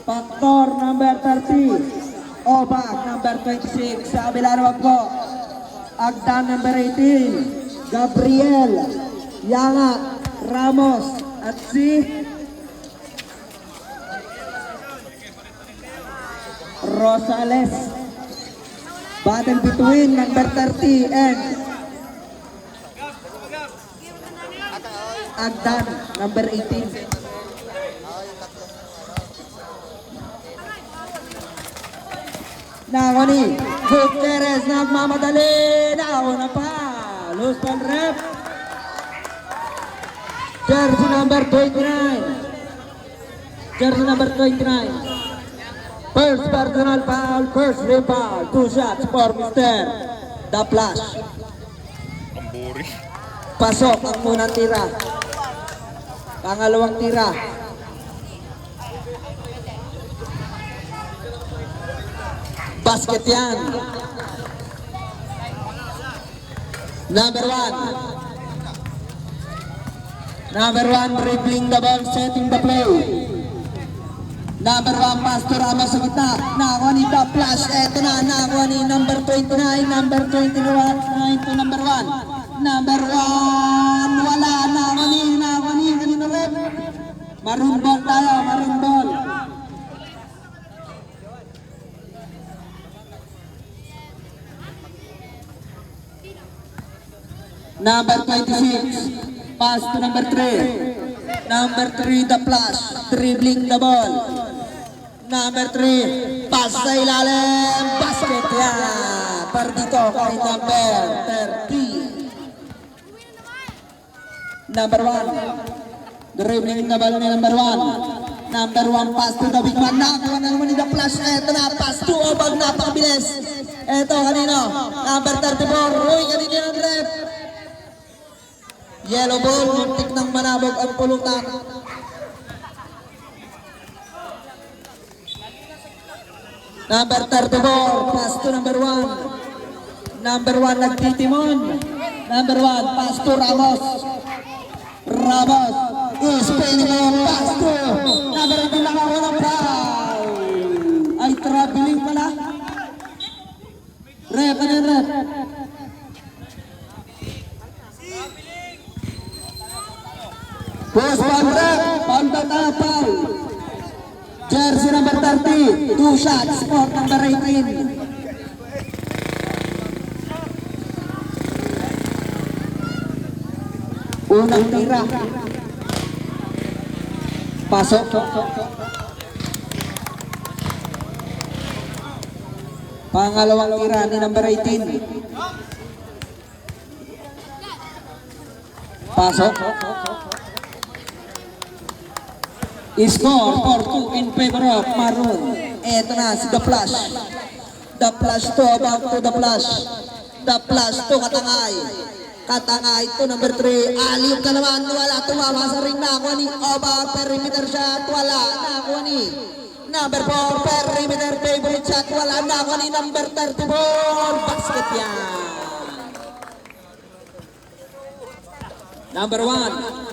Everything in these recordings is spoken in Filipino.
Factor number 30. Obag number 26. Sa kabila naman po. Agdan number 18. Gabriel Yanga Ramos at si Rosales. Battle between number 30 and Agdan number 18. Nako ni Gutierrez nagmamadali. Nako na pa. Loose ball rep. Jersey number 29. Jersey number 29. First personal foul, first rebound. 2 shots for Mr. The Flash. Ang boring. Pasok ang unang tira. Pangalawang tira. Basket yan. Number 1. Number 1, dribbling the ball, setting the play. Number 1, Pastor Ramos sa gitna. Nakuha ni The Flash. Eto na, nakuha ni number 29. Number 29 to number 1. Number 1, wala. Nakuha ni, kanino rin? Maroon ball tayo, maroon ball. Number 26, pass to number 3. Number 3, The Flash, dribbling the ball. Number 3, pass sa ilalim, basket yan. Para dito kay number 30. Number 1, dribbling the ball ni number 1. Number 1, pass to the big man. Nakakuha na naman ni The Flash. Eto na, pass to Obag, napakabilis. Eto, kanino? Number 34, Roy, kanino yung rep? Yellow ball, muntik ng manabog ang pulutan. Number 34, pass to number 1. Number 1 nagtitimon. Number 1, pass to Ramos. Ramos, spinning mo, pass to. Number 2 nakakuha ng foul. Ay, traveling pala. Rep, ano yung rep? Post ball rep, foul. Jersey number 30, 2 shots for number 18. Unang tira. Pasok. Pangalawang tira ni number 18. Pasok. Score for 2 in favor of Maroon. Eto na si The Flash. The Flash to about to The Flash. The Flash to Katangay. Katangay to number 3. Aliyup ka naman. Wala. Tumama sa ring. Nakuha ni Obag. Perimeter shot. Wala. Nakuha ni number 4. Perimeter favorite shot. Wala. Nakuha ni number 34. Basket yan. Number 1.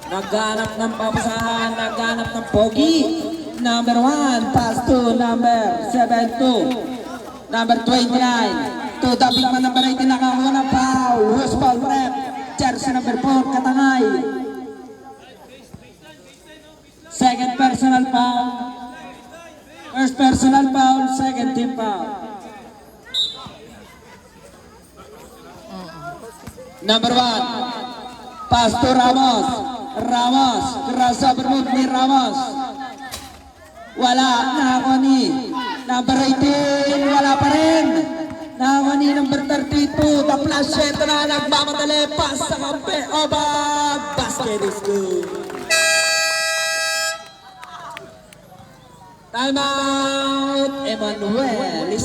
Naghanap ng papasahan, naghanap ng pogi. Number 1, pass to number 72. Number 29, to the big man number 18, nakakuha ng foul. Loose ball rep, jersey number 4, Katangay. Second personal foul. First personal foul, second team foul. Number 1, pass to Ramos. Ramos, crossover move ni Ramos. Wala, nakakuha ni number 18, wala pa rin. Nakakuha ni number 32, The Flash, ito na, nagmamadali, pass sa kampe, Obag, basket is good. Time out, Emmanuel.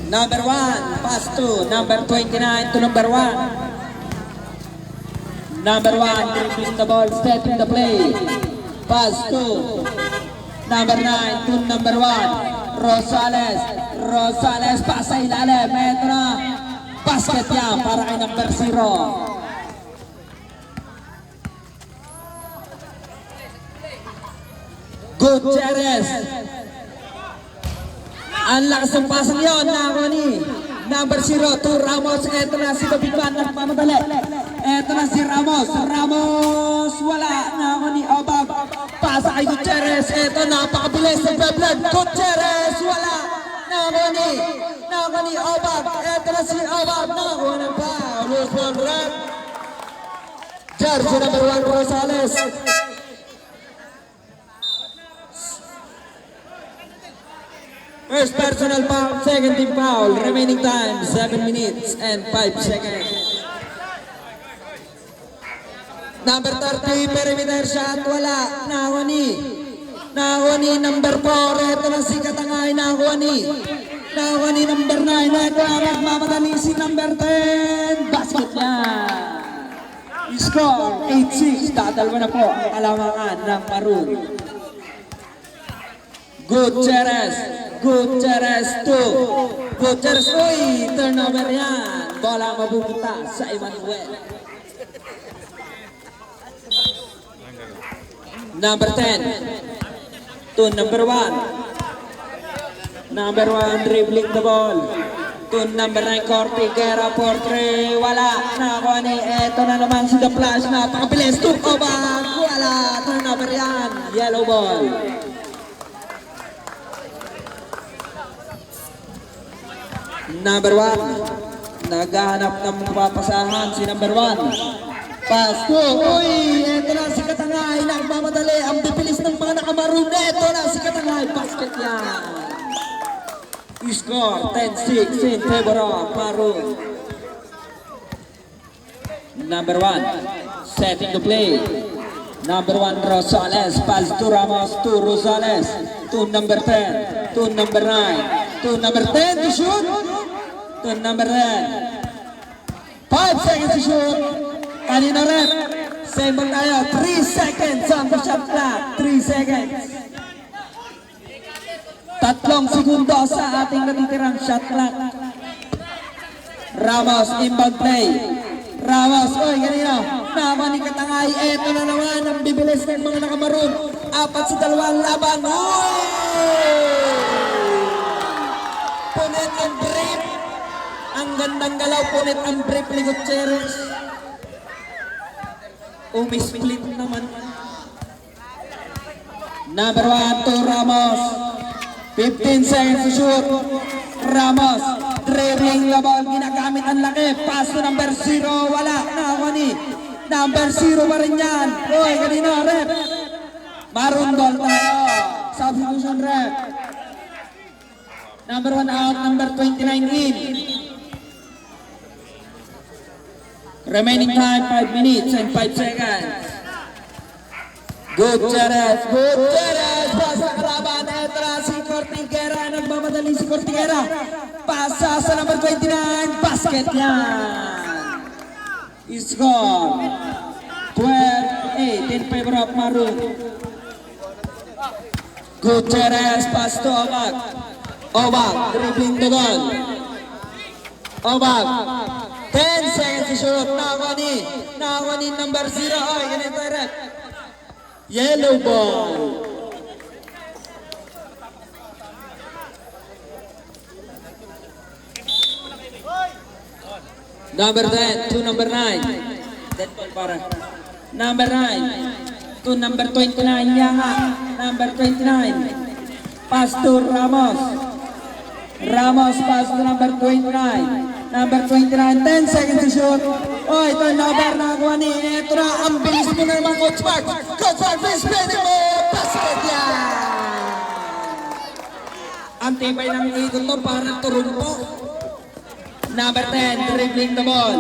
Number 1, pass to number 29 to number 1. Number 1, dribbling the ball, step in the play. Pass to number 9 to number 1. Rosales. Rosales, pass sa ilalim. Ito na. Basket yan para kay number 0. Gutierrez. Ang lakas ng pasang yun. Nako ni number 0 to Ramos. Ito na si Babigman. Nagpamadali. Ito na si Ramos. Ramos. Wala. Nako ni Obab. Pasa kay Gutierrez. Ito napakabilis ng Beblan. Gutierrez. Wala. Nako ni Obab. Ito na si Obab. Nako ng foul. Loose ball red. Jersey number 1 Rosales. First personal foul, second team foul. Remaining time, 7 minutes and 5 seconds. Number 30, perimeter shot, wala. Nakuha ni number 4. Ito na si Katangay, nakuha ni number 9. Ito ang nagmamadali si number 10. Basket niya. Score, 8-6. Dadalwa na po ang alamangan ng Maroon. Gutierrez 2. Gutierrez, uy, turnover yan. Bola mapupunta sa Emmanuel. Number 10 to number 1. Number 1 dribbling the ball. To number 9 Corti Guerra for 3. Wala. Nakuha ni. Eto na naman si The Flash. Napakabilis. Tukobang. Wala. Turnover yan. Yellow ball. Number 1, naghahanap ng mapapasahan si number 1. Pass to, uy, eto na si Katangay, nagmamadali, ang bibilis ng mga nakamaroon, eto na si Katangay, basket yan. Score, 10-6 in favor of Maroon. Number 1, setting the play. Number 1, Rosales, pass to Ramos, to Rosales, to number 10, to number 9, to number 10 to shoot. To number 10. 5 seconds to shoot. Kanina rep. Same ball tayo. 3 seconds on the shot clock. 3 seconds. 3 segundo sa ating natitirang shot clock. Ramos, inbound play. Ramos, oy, kanina. Naman ni Katangay. Eto na naman ang bibilis ng mga nakamaroon. 4-2 laban. Oy! Punit ang brief. Ang gandang galaw, punit ang brief ni Gutierrez. Umisplit naman. Number 1 to Ramos. 15 seconds to shoot. Ramos, dribbling the ball, ginagamit ang laki. Pass to number 0, wala. Nakuha ni number 0 pa rin yan. Uy, kanina, rep. Maroon ball tayo. Substitution rep. Number 1 out, number 29 in. Remaining time, 5 minutes and 5 seconds. Gutierrez, pasa kalaban, ito na si Cortiguera, nagmamadali si Cortiguera. Pasa sa number 29, basket yan. Score, 12-8 in favor of Maroon. Gutierrez, pass to Obag. Obag, dribbling the ball. Obag. 10 seconds to shoot. Nakuha ni number 0. Oy, ganito rep. Yellow ball. Number 10 to number 9. Dead ball para. Number 9 to number 29. Yanga. Number 29. Pass to Ramos. Ramos pass to number 29. Number 29, 10 seconds to shoot. Oy, turnover na kuha ni. Ito na, ang bilis mo na naman, Coach Mark. Coach Mark, please pwede mo. Basket yan. Ang tibay ng ikot to, parang turumpo. Number 10, dribbling the ball.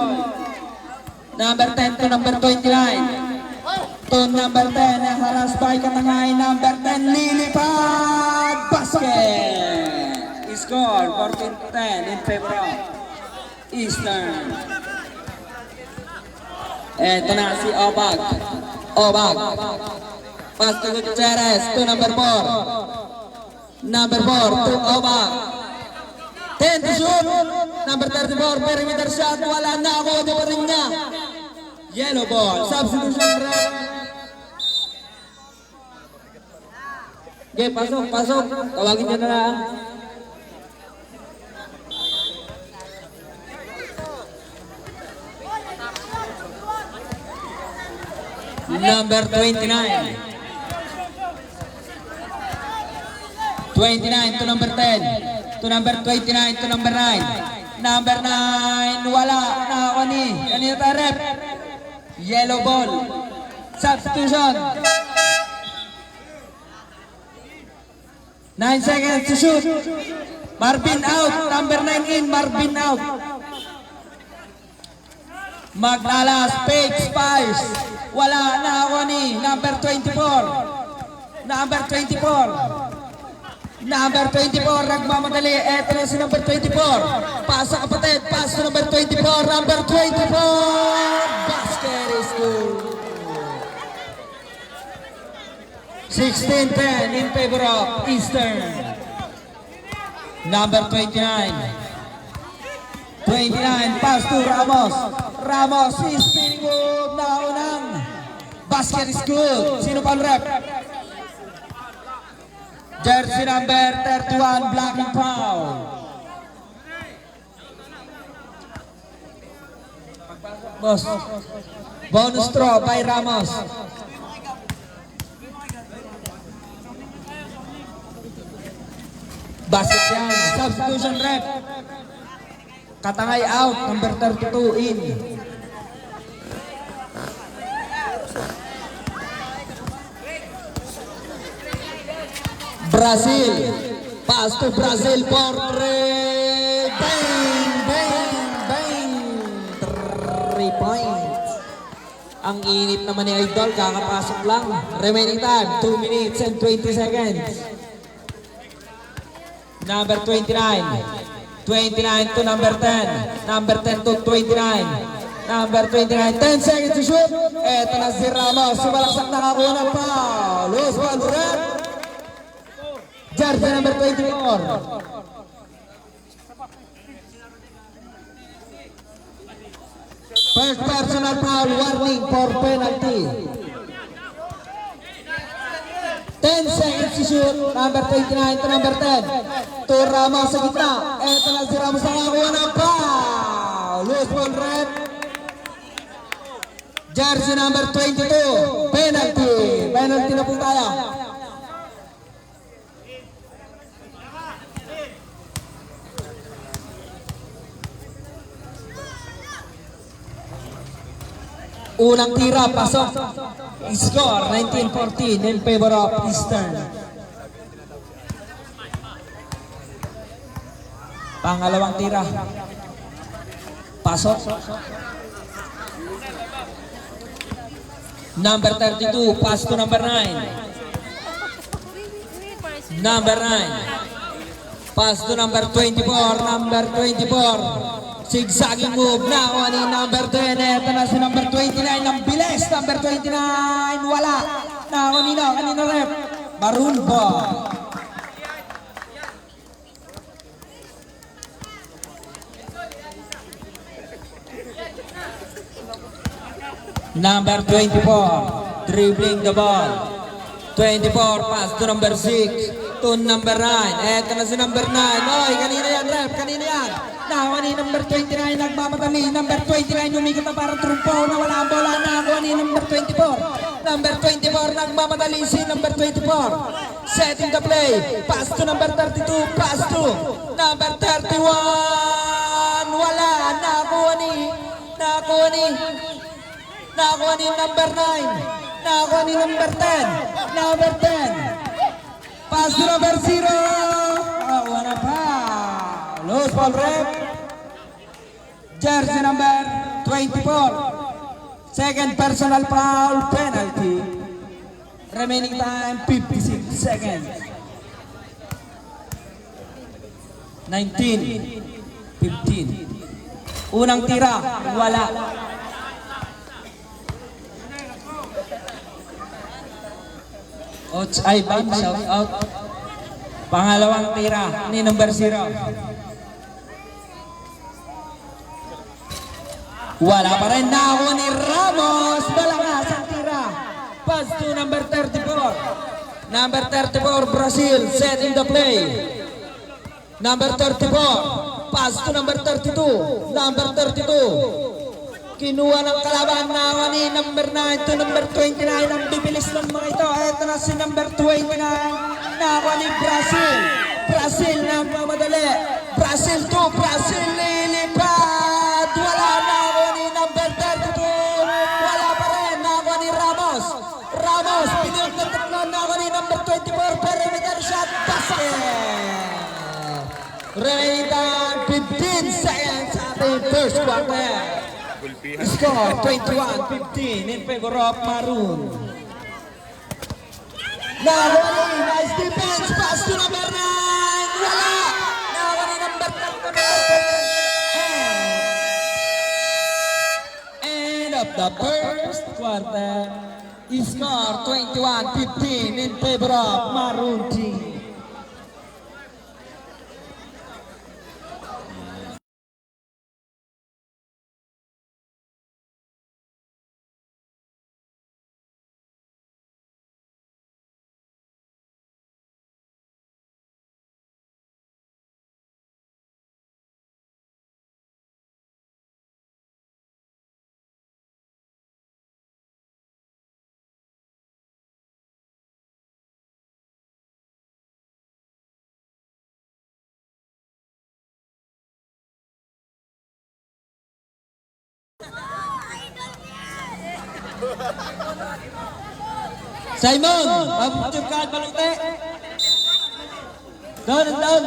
Number 10 to number 29. To number 10, ang haras by Katangay. Number 10, lilipad. Basket. Score 14-10 in favor of Eastern. Eto na si Obag. Obag. Pass to Gutierrez to number 4. Number 4 to Obag. 10 to shoot. Number 34, perimeter shot. Wala na ako. Di pa rin niya. Yellow ball. Substitution rep. Okay, pasok, pasok. Tawagin niya na lang. Number 29. 29 to number 10. To number 29 to number 9. Number 9, wala. Nakako ni. Kanina tayo rep. Yellow ball. Substitution. 9 seconds to shoot. Marvin out. Number 9 in. Marvin out. Maglalas. Fake Spice. Wala. Nakako ni. Number 24. Number 24. Number 24, nagmamadali. Eto na si number 24. Pasa kapatid, pass to number 24. Number 24, basket is good. 16-10 in favor of Eastern. Number 29. 29, pass to Ramos. Ramos is spinning move. Naunang. Basket is good. Sino pa ang rep? Jersey number 31, blocking foul. Boss. Bonus throw by Ramos. Basket yan. Substitution rep. Katangay out, number 32 in. Brazil. Pass to Brazil for three. Bang! Bang! Bang! 3 points. Ang init naman ni Idol. Kakapasok lang. Remaining time, 2 minutes and 20 seconds. Number 29. 29 to number 10. Number 10 to 29. Number 29. 10 seconds to shoot. Eto na si Ramos. Sumalaksak nakakuha ng foul. Loose ball rep. Jersey number 24. First personal foul, warning for penalty. 10 seconds to shoot. Number 29 to number 10. To Ramos sa gitna. Eto na si Ramos nakakuha ng foul. Loose ball rep. Jersey number 22. Penalty. Penalty na po tayo. Unang tira, pasok. Score, 19-14 in favor of Eastern. Pangalawang tira. Pasok. Number 32, pass to number 9. Number 9. Pass to number 24. Number 24. Zigzagging move na ako ni number 10. Ito na si number 29. Ang bilis. Number 29. Wala. Na ako kanina rep. Maroon ball. Number 24. Dribbling the ball. 24. Pass to number 6. To number 9. Ito na si number 9. Oy, kanina yan rep. Kanina yan. Nakuha ni number 29, nagmamadali. Number 29, umikot na parang trumpo na wala ang bola. Nakuha ni number 24. Number 24, nagmamadali si number 24. Setting the play. Pass to number 32. Pass to number 31. Wala. Nakuha ni number 9. Nakuha ni number 10. Number 10. Pass to number 0. Wala pa. Loose ball rep. Jersey number 24. Second personal foul penalty. Remaining time 56 seconds. 19, 15. Unang tira, wala. Ivan, shout out. Pangalawang tira ni number 0. Wala pa rin na ako ni Ramos. Malakas ang tira. Pass to number 34. Number 34, Brazil, setting the play. Number 34, pass to number 32. Number 32. Kinuha ng kalaban na ni number 9 to number 29. Ang bibilis ng mga ito. Ito na si number 29. Nakuha ni Brazil. Brazil nagmamadali. Brazil 2. Brazil lilipad. Wala na ako ni number 32. Wala pa rin. Nakuha ni Ramos. Ramos. Pinilip ng tatlo na ako ni number 24. Perimeter shot. Basket. Raydan 15 seconds sa ating first quarter. Gulpihan. Score 21-15 in favor of Maroon. Nahuli, nice defense, pass to number 9. Wala! Nahuli number 10. End of the first quarter. Score 21-15 in favor of Maroon team. Simon, pag-picture ka at balute. Down and down.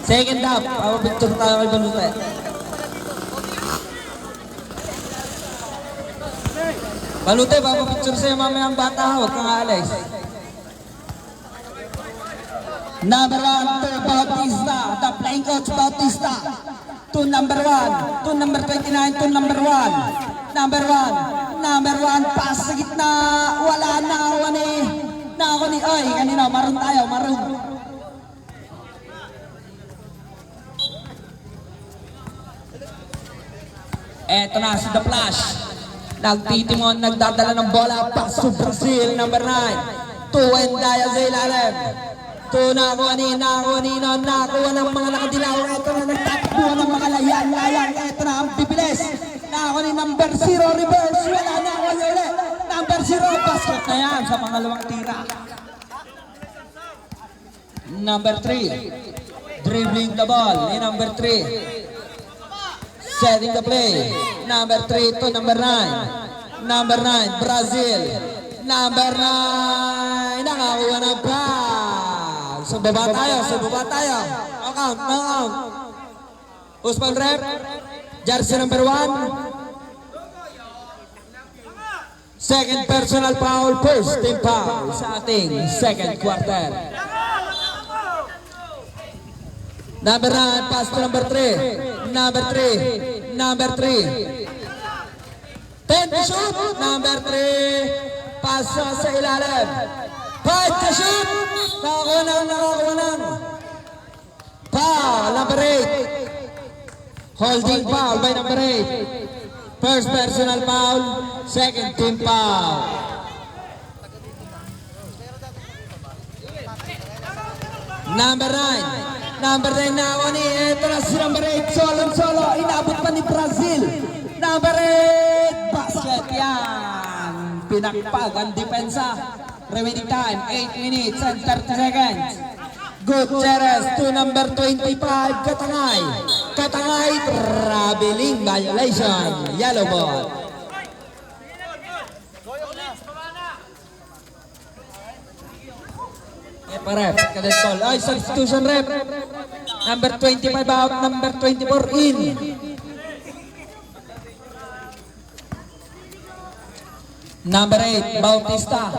Second half, pag-picture tayo kay balute. Balute, pag-picture sa'yo mamaya ang bata, huwag kang aalis. Number 1 to Bautista, the playing coach Bautista. To number 1, to number 29, to number 1. Number 1, pass sa gitna. Wala na ako ni, oy, kanina, maroon tayo, maroon. Eto na si The Flash. Nagtitimon, nagdadala ng bola. Pass to Brazil, number 9. To Wendaya sa ilalim. To nakuha ng mga nakadilaw. Eto na nagtatakbo ng mga layang. Eto na ang bibilis. Nakuha ni number 0, reverse. Wala na ako ulit. Number 0, basket na yan sa pangalawang tira. Number 3. Dribbling the ball ni number 3. Setting the play. Number 3 to number 9. Number 9, Brazil. Number 9, nakakuha ng foul. So baba tayo. Count. Usman rep. Jersey number 1. Second personal foul, first team foul sa ating second quarter. Number 9, pass to number 3. Number 3. 10 to shoot. Number 3. Pass sa ilalim. 5 to shoot. Nakakuha ng. Foul, number 8. Holding foul by number 8. First personal foul, second team foul. Number 9. Number 9 na ako ni, ito na si number 8, solo, inabot pa ni Brazil. Number 8, basket yan. Pinakpag ang depensa. Remaining time, 8 minutes and 30 seconds. Gutierrez to number 25, Katangay. Traveling violation, yellow ball. Rep, cadet call. Ay, substitution rep. Number 25 out, number 24 in. Number 8, Bautista.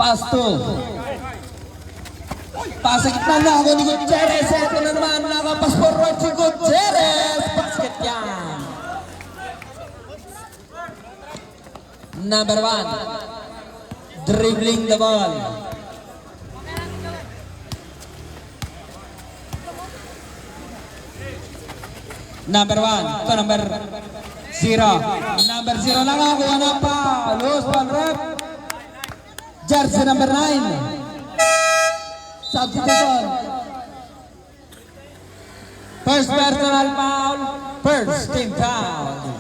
Pass to. Pasa gitna na ako ni Gutierrez. Ito na naman, nakapas forward si Gutierrez. Basket yan. Number 1. Dribbling the ball. Number 1. Ito number 0. Number 0 nakakuha na pa. Loose ball rep. Jersey number 9. Substitution. First personal foul. First team foul.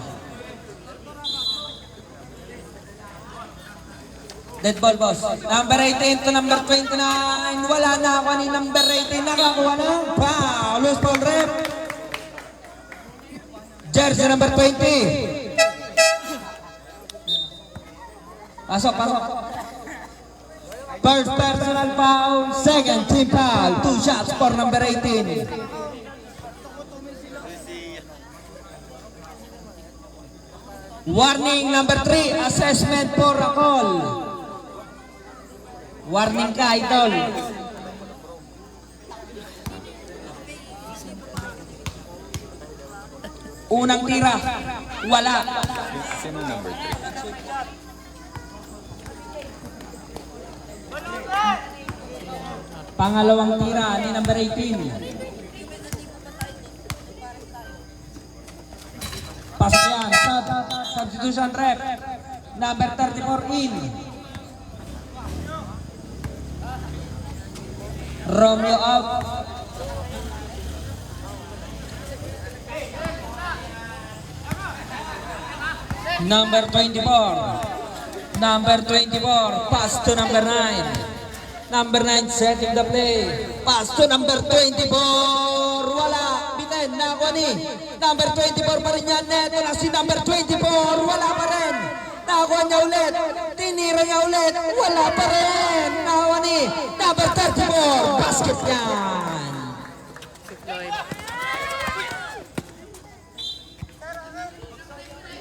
Dead ball, boss. Number 18 to number 29. Wala na ako ni number 18. Nakakuha ng foul. Loose ball rep. Jersey number 20. Pasok, pasok. First personal foul, second team foul. 2 shots for number 18. Warning number 3, assessment for a call. Warning ka, idol. Unang tira, wala. Sino number 3? Pangalawang tira ni number 18. Pasok yan. Substitution rep. Number 34 in. Romeo out. Number 24. Number 24. Pass to number 9. Number 9 setting the play. Pass to number 24. Wala. Biten. Nakuha ni. Number 24 pa rin yan. Neto na si number 24. Wala pa rin. Nakuha niya ulit. Tinira niya ulit. Wala pa rin. Nakuha ni number 34. Basket yan.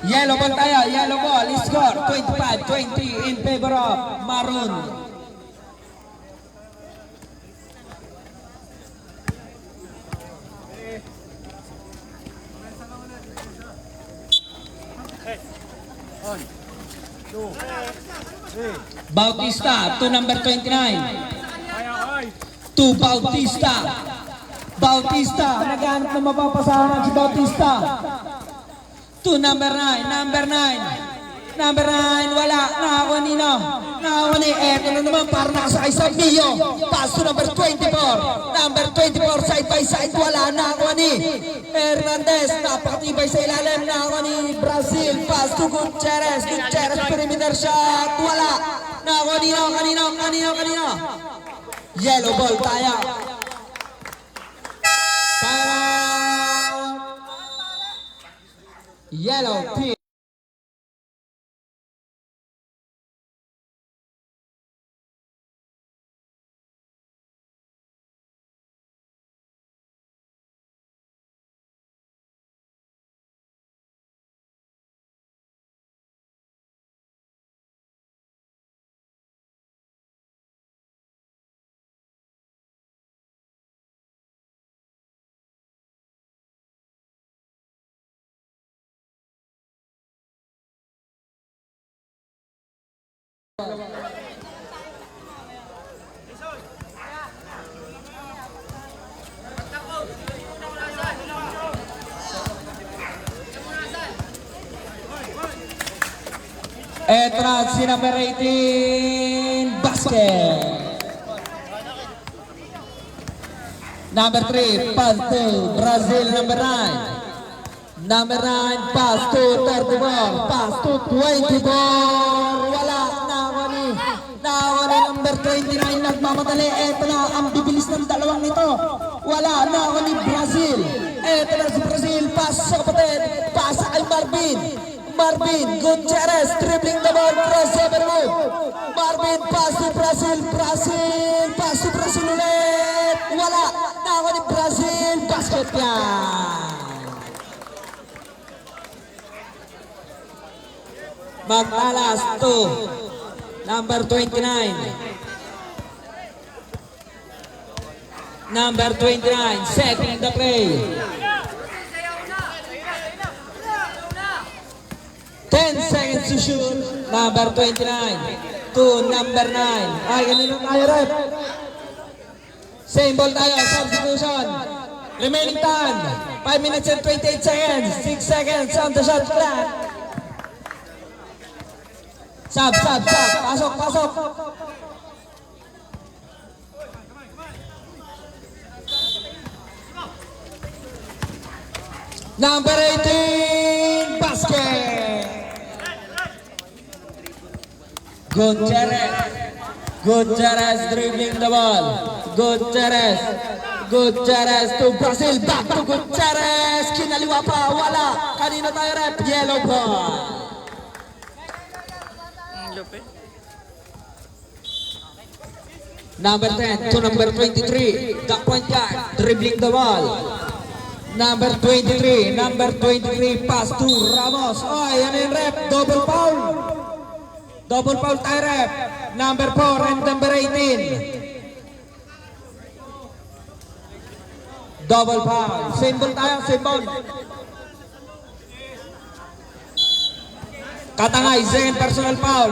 Yellow ball tayo. Yellow ball. Score 25-20 in favor of Maroon. Bautista to number 29. To Bautista. Bautista. Naghanap na mapapasahan si Bautista. To number 9. Number 9. Number 9. Wala. Nakakuha ni no. Nakakuha ni. Eto na naman para nakasakay sa Mio. Pass to number 24. Number 24 side by side. Wala. Nakakuha ni Hernandez. Napakatibay sa ilalim. Nakakuha ni Brazil. Pass to Gutierrez. Gutierrez perimeter shot. Wala. Nakakuha ni no. Kanino. Yellow ball tayo. Yellow team. Eto na si number 18, basket. Number 3, pass to Brazil, number 9. Number 9, pass to 34, pass to 24. Wala, nakakuha ni number 29, nagmamadali. Eto na, ang bibilis ng dalawang ito. Wala, nakakuha ni Brazil. Eto na si Brazil, pass sa kapatid, pass kay Marvin Gutierrez dribbling the ball, crossover move. Marvin, pass to Brazil ulit. Wala, nakakuha ni Brazil, basket yan. Maglalas to number 29. Number 29, setting the play. 10 seconds to shoot. Number 29 to number 9. Ay, ganun tayo, rep. Same ball tayo, substitution. Remaining time, 5 minutes and 28 seconds. 6 seconds on the shot clock. Sub. Pasok. Number 18, basket. Gutierrez dribbling the ball. Gutierrez to Brazil. Back to Gutierrez. Kinaliwa pa. Wala. Kanina tayo rep. Yellow ball. Number 10 to number 23. The point guard dribbling the ball. Number 23. Pass to Ramos. Oh, yan yung rep. Double foul tayo rep. Number 4 and number 18. Double foul. Same ball tayo, same ball. Katangay, second personal foul.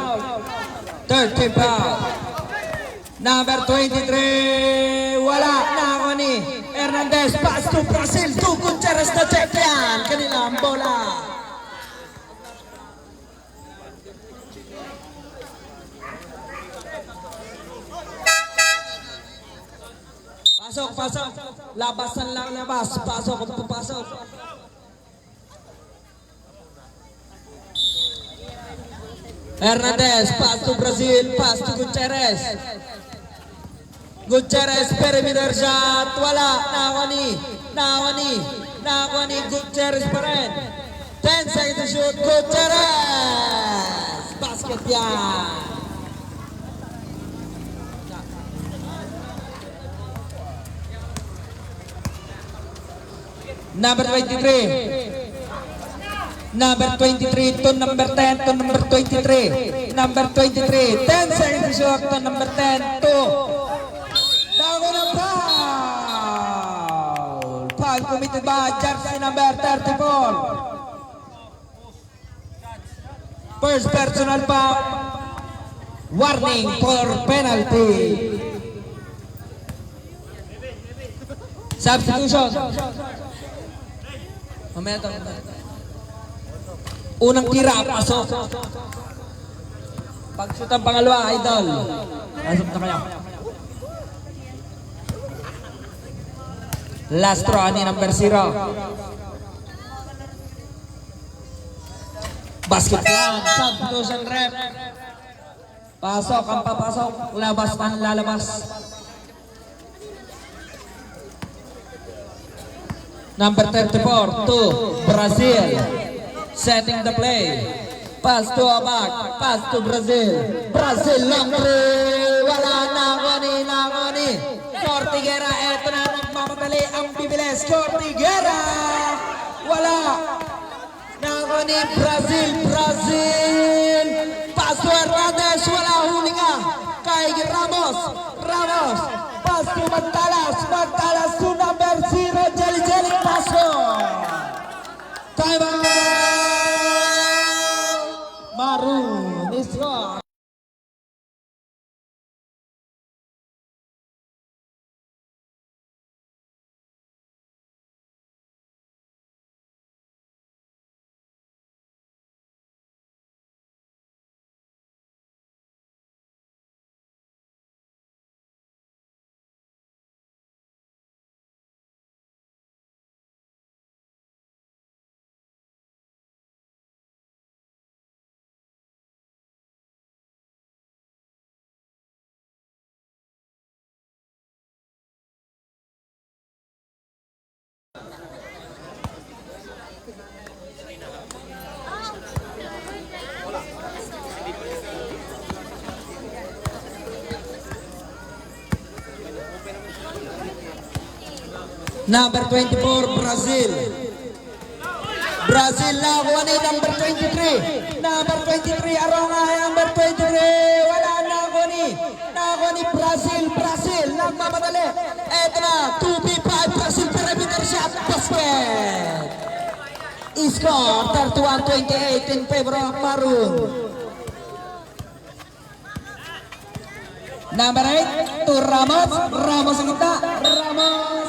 Third team foul. Number 23, wala na ako ni Hernandez. Pass to Brazil, to Gutierrez na check yan. Kanila ang bola. Pasok. Labasan lang labas. Pasok. Hernandez, pass to Brazil, pass to Gutierrez. Gutierrez, perimeter shot. Wala. Nakakuha ni Gutierrez pa rin. 10 seconds to shoot. Gutierrez! Basket yan. Number 23 to number 10 to number 23. Number 23, 10 seconds to shoot to number 10 to Nagunang foul. Foul committed by jersey number 34. First personal foul. Warning for penalty. Substitution. Mamaya ito. Unang tira, pasok. Pag-shoot ang pangalawa, idol. Pasok na kayo. Last throw ni number 0. Basket yan. Substitution rep. Pasok ang papasok. Labas ang lalabas. Number 34 to Brazil. Setting the play. Pass to Abak. Pass to Brazil. Brazil long three. Wala na ni. Cortiguera. Eto na nagmamadali ang bibilis. Cortiguera. Wala. Nako ni Brazil. Pass to Hernandez. Wala, huli ka. Kay Ramos. Pass to Magtalas to number 0. Jelly paso. Time out. Maroon is gone. Number 24, Brazil nakuha ni number 23. Number 23, Aronga, number 23. Wala, nakuha ni Brazil. Nagmamadali. Eto na, Score 31-28 in favor of Maroon. Number 8 to Ramos. Ramos ang kita. Ramos.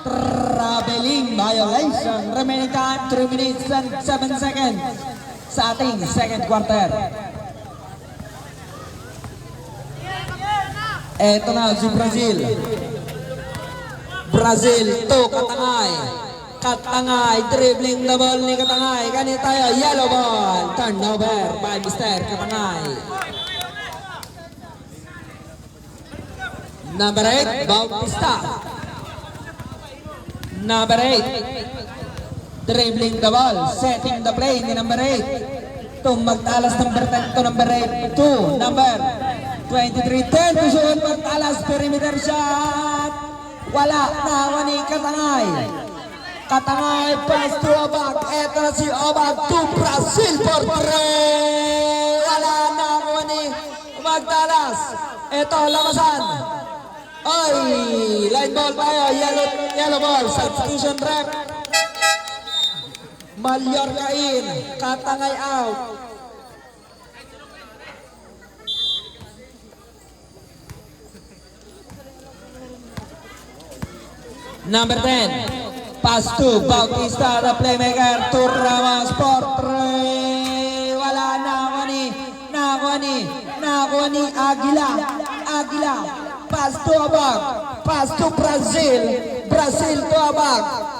Traveling violation. Remaining time 3 minutes and 7 seconds sa ating second quarter. Eto na si Brazil. Brazil to Katangay. Katangay, dribbling the ball ni Katangay. Ganito tayo, yellow ball. Turnover by Mr. Katangay. Number 8, Bautista. Number 8, dribbling the ball, setting the play ni number 8. Itong magtalas number 10 to number 8. 2, number 23, 10 to shoot, magtalas, perimeter shot. Wala, nawa ni Katangay. Katangay, pass to Obag. Eto na si Obag to Brazil for 3. Wala, nawa ni magtalas. Eto, lamasan. Ay, line ball tayo, yellow ball, substitution rep. Mallorca in, Katangay out. Number 10, pass to Bautista, the playmaker, to Ramos for 3. Wala, nakuha ni Aguila. Pass to Obag, pass to Brazil to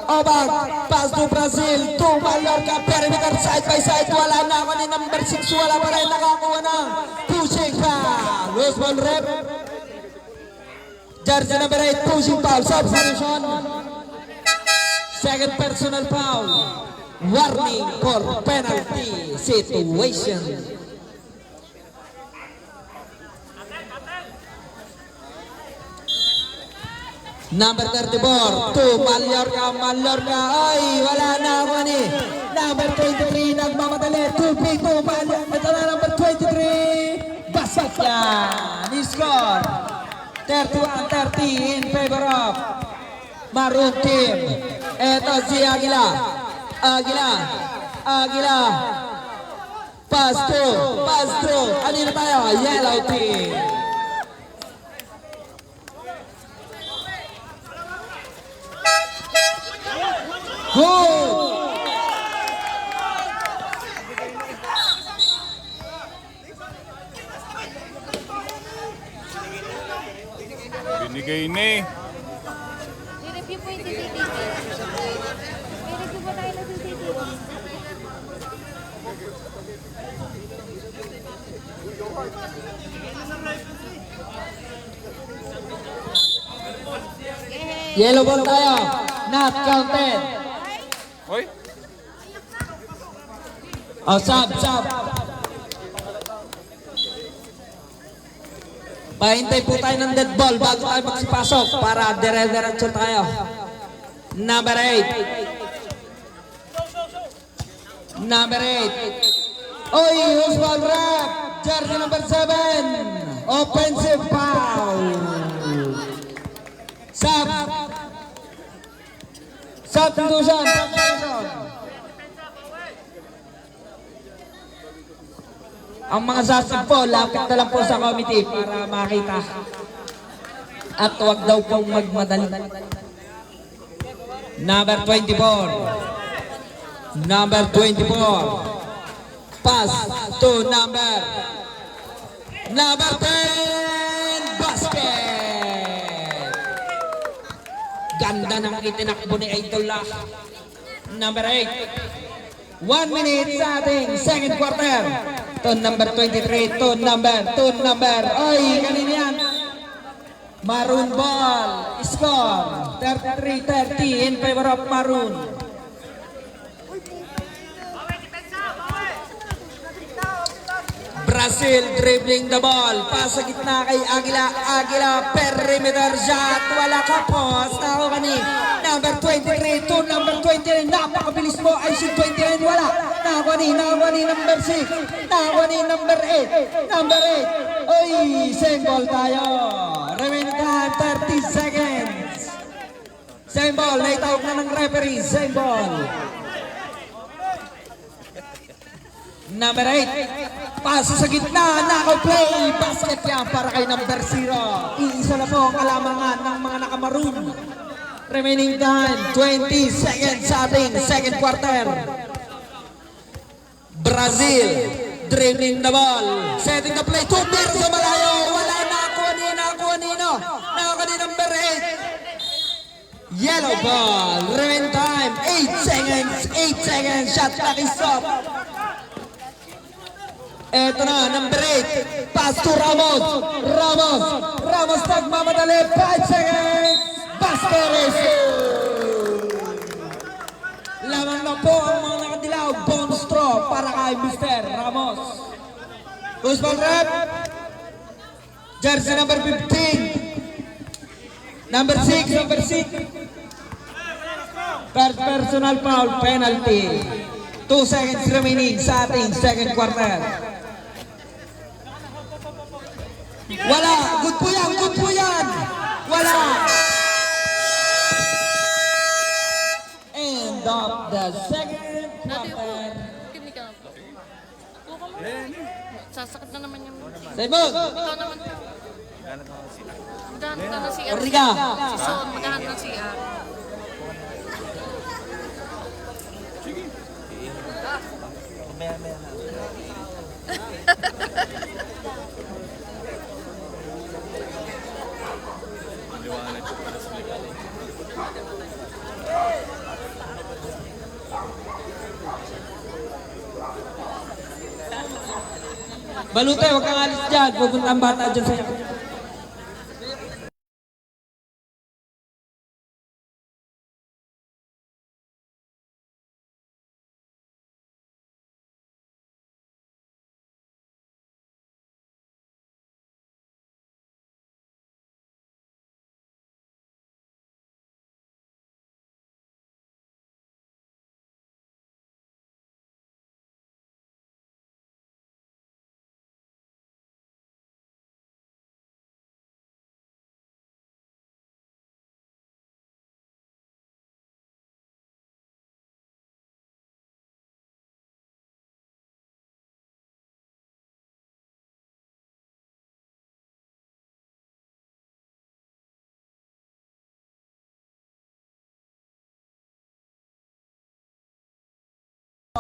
Obag, pass to Brazil, to Mallorca, perimeter side by side, wala na ako ni number 6, wala pa rin nakakuha ng pushing foul, loose ball rep, jersey number 8, pushing foul, substitution, second personal foul, warning for penalty situation. Number 34 to Mallorca, ay wala na ako ni number 23, nagmamadali, 2-3 to Mallorca, ito na number 23, basag yan, score 31-30 in favor of Maroon team. Ito si Aguila, pass to, anino tayo, yellow team. Good! Binigay ni. I-review po yung CCTV. I-review po tayo ng CCTV. Yellow ball tayo, not counted. Hoy, Oh, sub. Pahintay po tayo ng dead ball bago tayo magsipasok para dire-diretso tayo. Number 8. Oy, who's ball rap? Jersey number 7. Offensive foul. Substitution. Ang mga sasab po, lapit na lang po sa committee para makita. At huwag daw pong magmadali. Number 24. Pass to number 10. Basket. Ganda ng itinakbo ni Aidollah. Number 8. 1 minute sa ating second quarter. To number 23, to number. Oy, kanina yan. Maroon ball. Score. 33-30 in favor of Maroon. Brazil dribbling the ball. Pass sa gitna kay Aguila. Perimeter shot. Wala ka post. Ako kani. Number 23 to number 29. Napakabilis mo. I shoot 29. Wala. Nakuha ni number 6. Nakuha ni number 8. Oy, same ball tayo. Remaining time 30 seconds. Same ball. Naitawag na ng referee. Same ball. Number 8. Paso sa gitna. Knockout play. Basket yan para kay number 0. Iisa na po ang kalamangan ng mga nakamaroon. Remaining time, 20 seconds sa ating second quarter. Brazil, dribbling the ball. Setting the play. Tumir sa malayo. Wala na ako Nino. Number 8. Yellow ball. Remaining time, 8 seconds. 8 seconds. Shot clock is stop. Eto na, number 8. Pass to Ramos. Ramos nagmamadali. 5 seconds. Basket is lamang na po ang mga nakadilaw. Bonus throw para kay Mr. Ramos. Who's ball rep? Jersey number 15. Number 6. Personal foul penalty. 2 seconds remaining sa ating second quarter. Wala. Good po yan. Wala. End of the second quarter. Kini ka na po. Buka mo. Sasakit na naman yung... Simon. Ikaw naman. Maghahanap ka na CR. Orliga. Si Son, maghahanap ng CR. Balute, huwag kang alis dyan. Pupunta ang bata dyan sa'yo.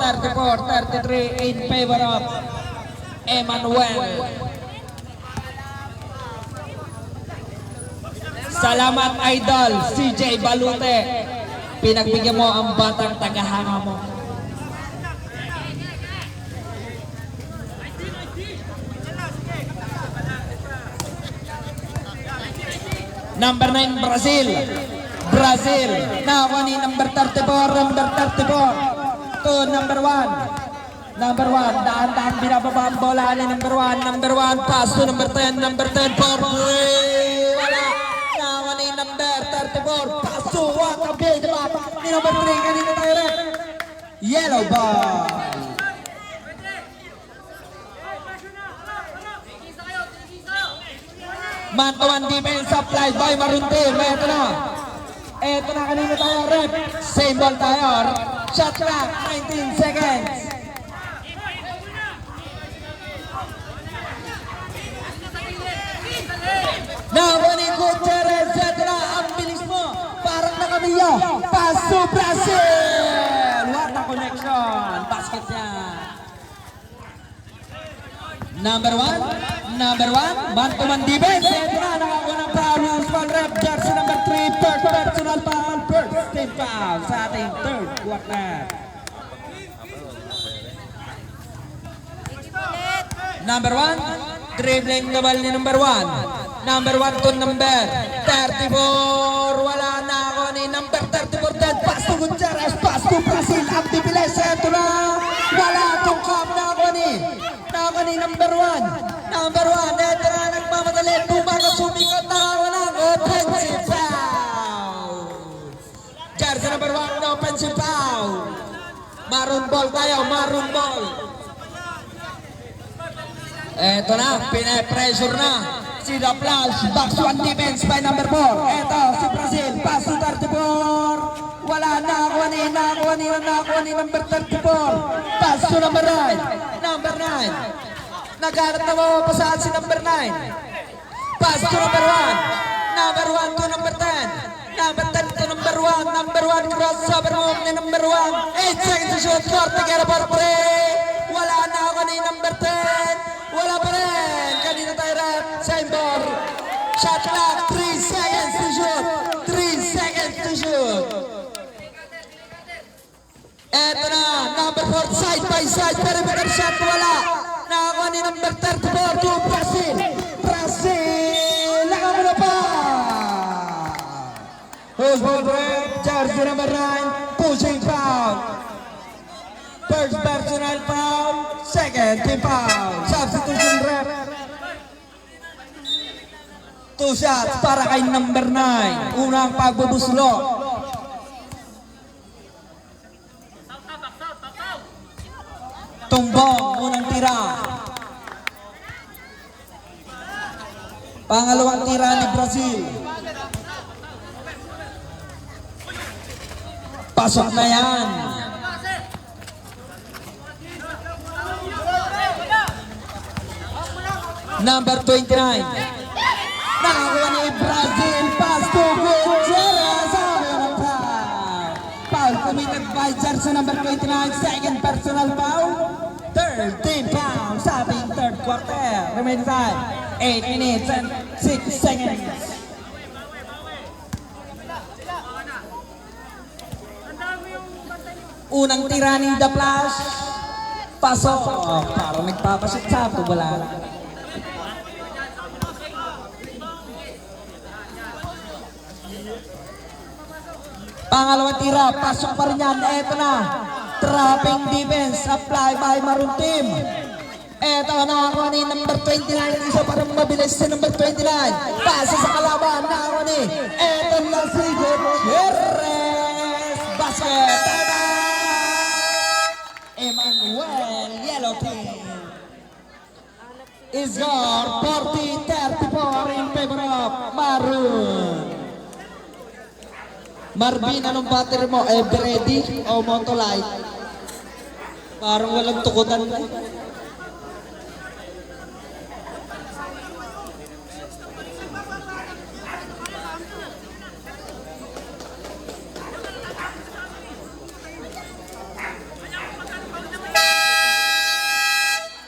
(34, 33 in favor of Emmanuel. Salamat idol, CJ Balute. Pinagbigyan mo ang batang tagahanga mo. Number 9 Brazil. Nakakuha ni number 34. To number 1. Daan-daan binababa ang bola ni number 1. Pass to number 10 for three. Wala. Nawa ni number 34. Pass to Wakabe. Diba? Ni number 3. Kanina tayo rin. Yellow ball. Man-to-man defense applied by Maruntir. Eto na kanina tayo rep. Same ball tayo. Shot clock, 19 seconds. Nawani Gutierrez. Eto na, ang bilis mo. Parang nakamiya. Pass to Brazil. What a connection. Basket yan. Number 1. Man-to-man defense. Eto na, nakakuha ng foul. Small rep. Jersey number 3. Personal foul. First team foul sa ating third quarter. Number 1. Dribbling the ball ni number 1. Number 1 to number 34. Wala na ako ni number 34. Dead pass to Gutierrez. Pass to Brazil. Ang bibilis. Eto na. Wala itong cup na ako ni number 1. Eto na. Nagmamadali. Tumaga sumikot na. Walang offensive foul. Jersey number 1 na offensive foul. Maroon ball tayo. Eto na. Pine-pressure na. Si The Flash. Box 1 defense by number 4. Eto si Brazil. Pass to 34. Wala na. Nakuha ni number 34. Pass to number 9. number 9. Naghanap na mapapasahan si number 9. Pass to number 1. Number 1 to number 10. Number 10 to number 1. Number 1 crossover move ni number 1. 8 seconds to shoot. Korte kaya for three. Wala na ako ni number 10. Wala pa rin. Kanina tayo rep. Same ball. Shot clock. 3 seconds to shoot. 3 seconds to shoot. Eto na. Number 4. Side by side. Perimeter shot. Wala. Nakakuha ni number 34 to Brazil. Brazil. Nakamuna pa. Who's ball break? Jersey number 9. Pushing foul. First personal foul. Second team foul. Substitution rep. 2 shots para kay number 9. Unang pagbubuslo. Tumbong. Unang tira. Pangalawang tira ni Brazil. Pasok na yan. Number 29. Nakakuha ni Brazil. Pass to Gutierrez. Foul committed by jersey number 29. Second personal foul. Third team foul. Sa ating third quarter. Remaining time. 8 minutes and 6 seconds. Unang tira ni The Flash. Pasok. Parang nagpapasok sa ito. Wala. Pangalawang tira. Pasok pa rin yan. Eto na. Trapping defense. Apply by Maroon Team. Eto nakakuha ni number 29. Isa parang mabilis si number 29. Pasa sa kalaban. Nakakuha ni. Eto na si Gutierrez. Basket. Emmanuel, yellow team is score 40-34 in favor of Maroon. Marvin, anong battery mo? Ever ready o Motolite? Parang walang tukutan na.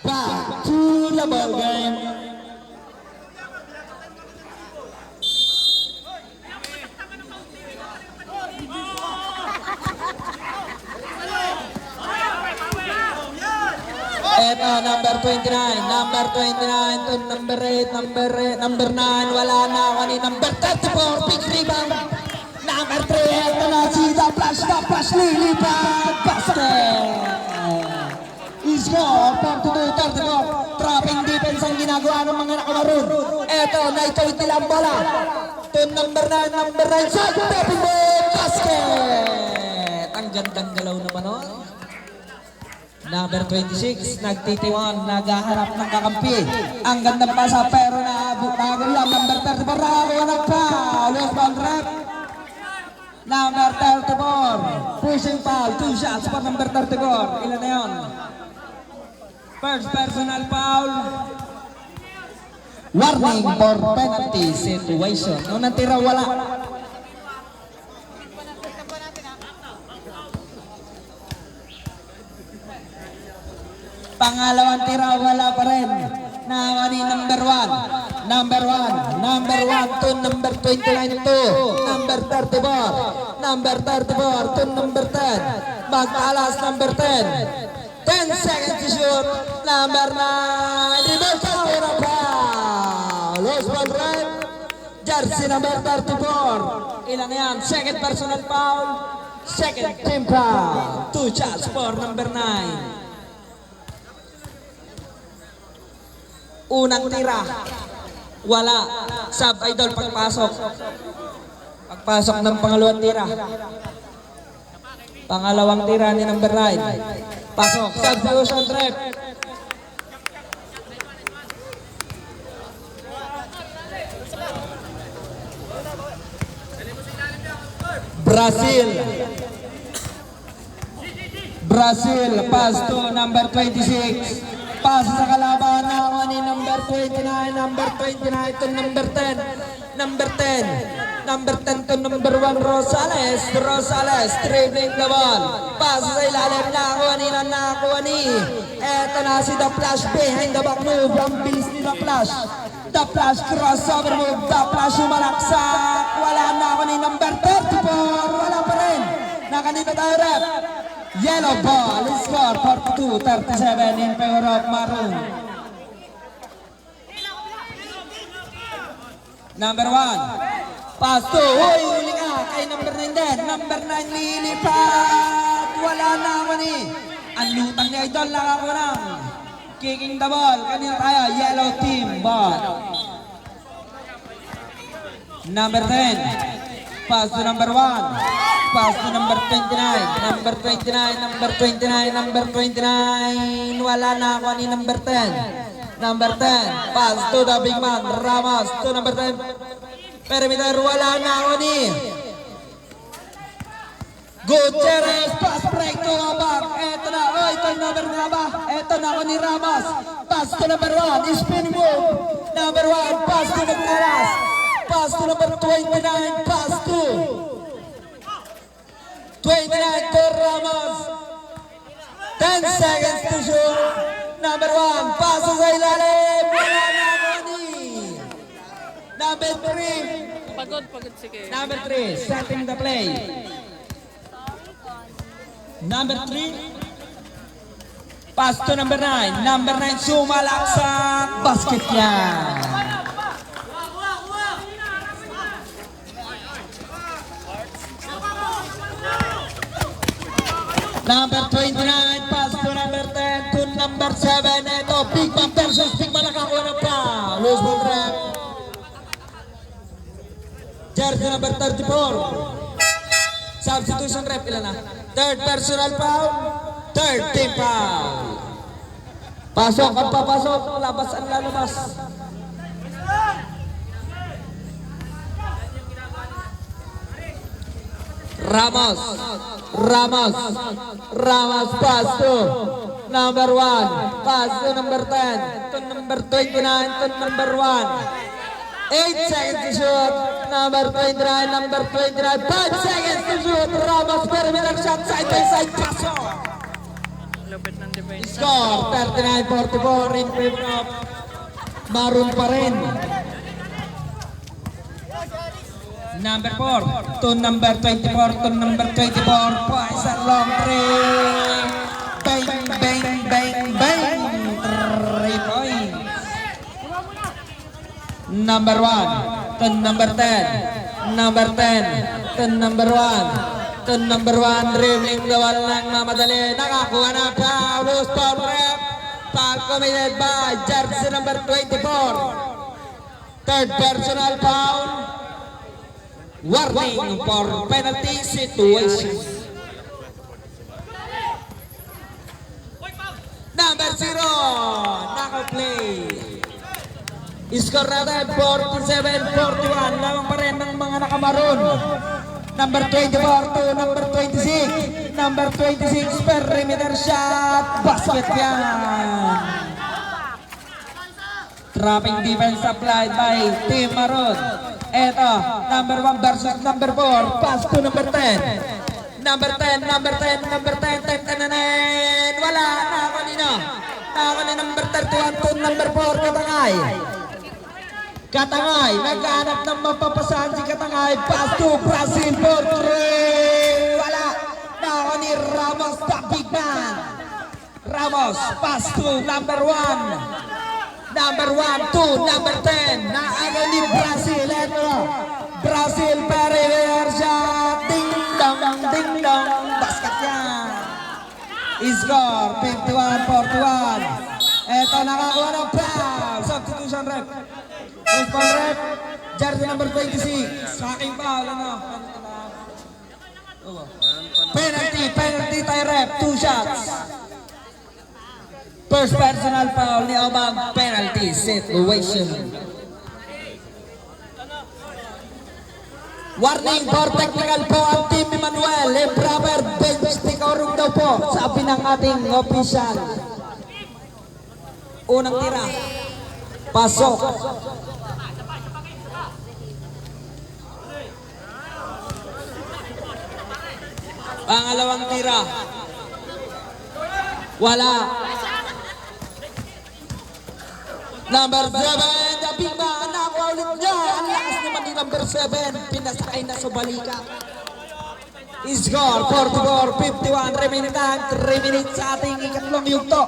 Back to the ball game. Eto, number 29 to number 8, number 9, wala na ako ni number 34, big rebound. Number 3, eto na si The Flash lilipad, basket. Score, 42-34, trapping defense ang ginagawa ng mga nakamaroon. Eto, naitawid nila ang bola. To number 9, shot, tapping ball, basket. Ang gandang galaw naman nun. Number 26, nagtitiwan, naghaharap ng kakampi. Ang gandang pasa pero nakagulang. Number 34, nakakuha ng foul. Lost ball rep. Number 34, pushing foul. 2 shots for number 34. Ilan na yun? First personal foul. Warning for penalty situation. Nung natira, wala. Pangalawang tira, wala pa rin. Nakakuha ni number 1. Number 1 to number 29 to number 34. Number 34 to number 10. Magtalas number 10. 10 seconds to shoot. Number 9. Reversal for a foul. Lost ball right. Jersey number 34. Ilan na yan? Second personal foul. Second team foul. 2 shots for number 9. Unang tira. Wala. Sub-idol pagpasok. Pagpasok ng pangalawang tira. Pangalawang tira ni number 9. Pasok. Substitution trap. Brazil. Pass to number 26. Pasa sa kalaban na ni number 29, number 29 to number 10. Number 10. Number 10 to number 1, Rosales. Rosales, dribbling the ball. Pasa sa ilalim, nakakuha ni. Eto na si The Flash behind the back move. Ang bilis ni The Flash. The Flash crossover move. The Flash umalaksak. Wala na ako ni number 34. Wala pa rin. Nakanito tayo rep. Yellow ball. Score 42-37 in favor of Maroon. Number 1. Pass to. Uy, uli ka. Kay number 9 din. Number 9 lilipat. Wala na ako ni. Ang lutang ni Idol. Nakakuha lang. Kicking the ball. Kanina tayo. Yellow team ball. Number 10. Pass to number 1. Pass to number 29. Number 29. Number 29. Number 29. Wala na ako ni number 10. Number 10. Pass to the big man. Ramos to number 10. Perimeter. Wala na ako ni Gutierrez. Pass break to Abang. Eto na. Oh, ito number nga ba? Eto na ako ni Ramos. Pass to number 1. Spin move. Number 1. Pass to Nagtaras. Pass to number 29. Pass to 29 to Ramos. 10 seconds to shoot. Number 1. Pass sa ilalim. Wala na ako ni number 3. Pagod sige. Number 3. Setting the play. Number 3. Pass to number 9. Number 9 sumalaksak. Basket yan. Number 29, pass to number 10 to number 7. Ito, big man versus big man, nakakuha ng foul. Loose ball trap. Jersey number 34. Substitution rep, ilan na? Third personal foul. Third team foul. Pasok, ang papasok. Labas ang lalabas. Ramos, pass to number 1, pass to number 10, to number 29, to number 1. 8 seconds to shoot, number 29, number 29, 5 seconds to shoot. Ramos perimeter shot, side by side, pasok. Lupit ng defense. Score 39-44 in favor of Maroon pa rin. Number 4 to number 24 to number 24. Twice a long three. Bang, bang, bang, bang. 3 points. Number 1 to number 10. Number 10 to number 1. To number 1. Dribbling the wall ng mamadali. Nakakuha na foul. Loose ball rep. Foul committed by jersey number 24. Third personal foul. Warning for penalty situation. Number 0, naka-play. Score natin 47-41. Lamang pa rin ng mga nakamaroon. Number 24 to number 26. Number 26, perimeter shot. Basket yan. Trapping defense applied by Team Maroon. Eto, number 1 versus number 4. Pass to number 10. Number 10, number 10, number 10, 10, 10, 10. Wala, nakakanina. Nakakanina number 31 to number 4, Katangay. Katangay, nagkahanap ng mapapasahan si Katangay. Pass to Brazil for 3. Wala, nakakanina Ramos, the big man. Ramos, pass to number 1. Number 1, 2, number 10. Naano ni Brazil. Ito. Brazil perimeter shot. Ding dong, ding dong. Basket yan. Score 51-41. Ito, nakakuha ng foul. Substitution rep. Foul rep. Jersey number 26. Sa aking foul. Ano? Penalty tayo rep. 2 shots. First personal foul ni Obang, penalty situation. Warning for technical foul Team Emmanuel. Improper bench decorum daw po, sabi ng ating official. Unang tira. Pasok. Pangalawang tira. Wala. Number 7, the big man, nakuha ulit niya. Ang lakas naman ni number 7, pinasakay na sa balika. Score, 44-51, remaining time, 3 minutes sa ating ikatlong yugto.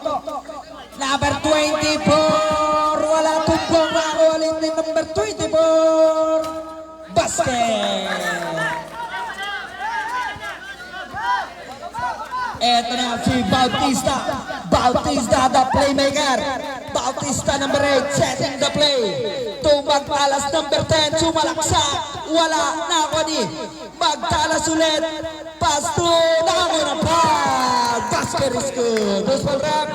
Number 24, wala tumbong, nakuha ulit ni number 24. Basket! Eto na si Bautista. Bautista, the playmaker. Bautista, number 8, setting the play. Tumagtalas, number 10, sumalaksak. Wala, nakuha ni. Magtalas ulit. Pass to, nakuha na pa. Basket is good. Baseball rep.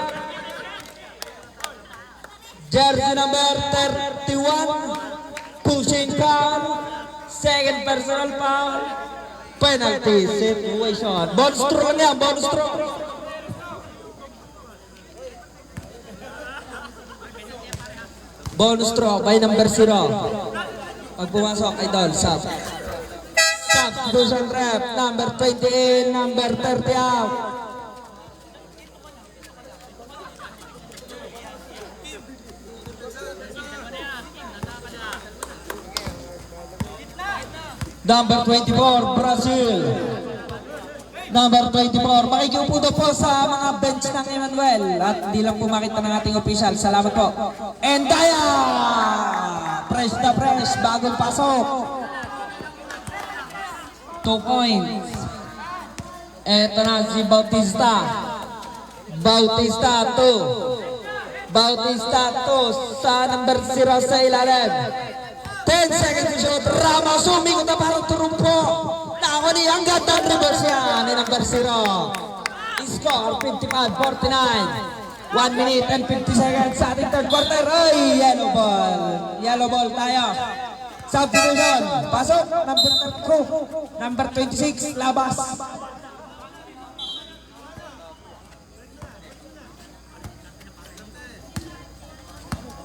Jersey number 31. Pushing foul. Second personal foul. Penalty situation. Bonus throw niya, bonus throw. Bonus throw by number 0. Pag pumasok, idol, sub. Substitution rep, number 20 in, number 30 out. Number 24, Brazil. Number 24, makikiupo po sa mga bench ng Emmanuel. At di lang po makita ng ating official. Salamat po. And Daya! Fresh na fresh, bagong pasok. 2 points. Eto na si Bautista. Bautista 2. Bautista 2 sa number 0 sa ilalim. 10 seconds to shoot. Ramos umikot na parang turumpo. Naako ni ang ganda ng reverse yan ni number 0. Score 55-49. 1 minute and 50 seconds sa ating third quarter. Ay, yellow ball. Yellow ball tayo. Substitution. Pasok. Number 32. Number 26. Labas.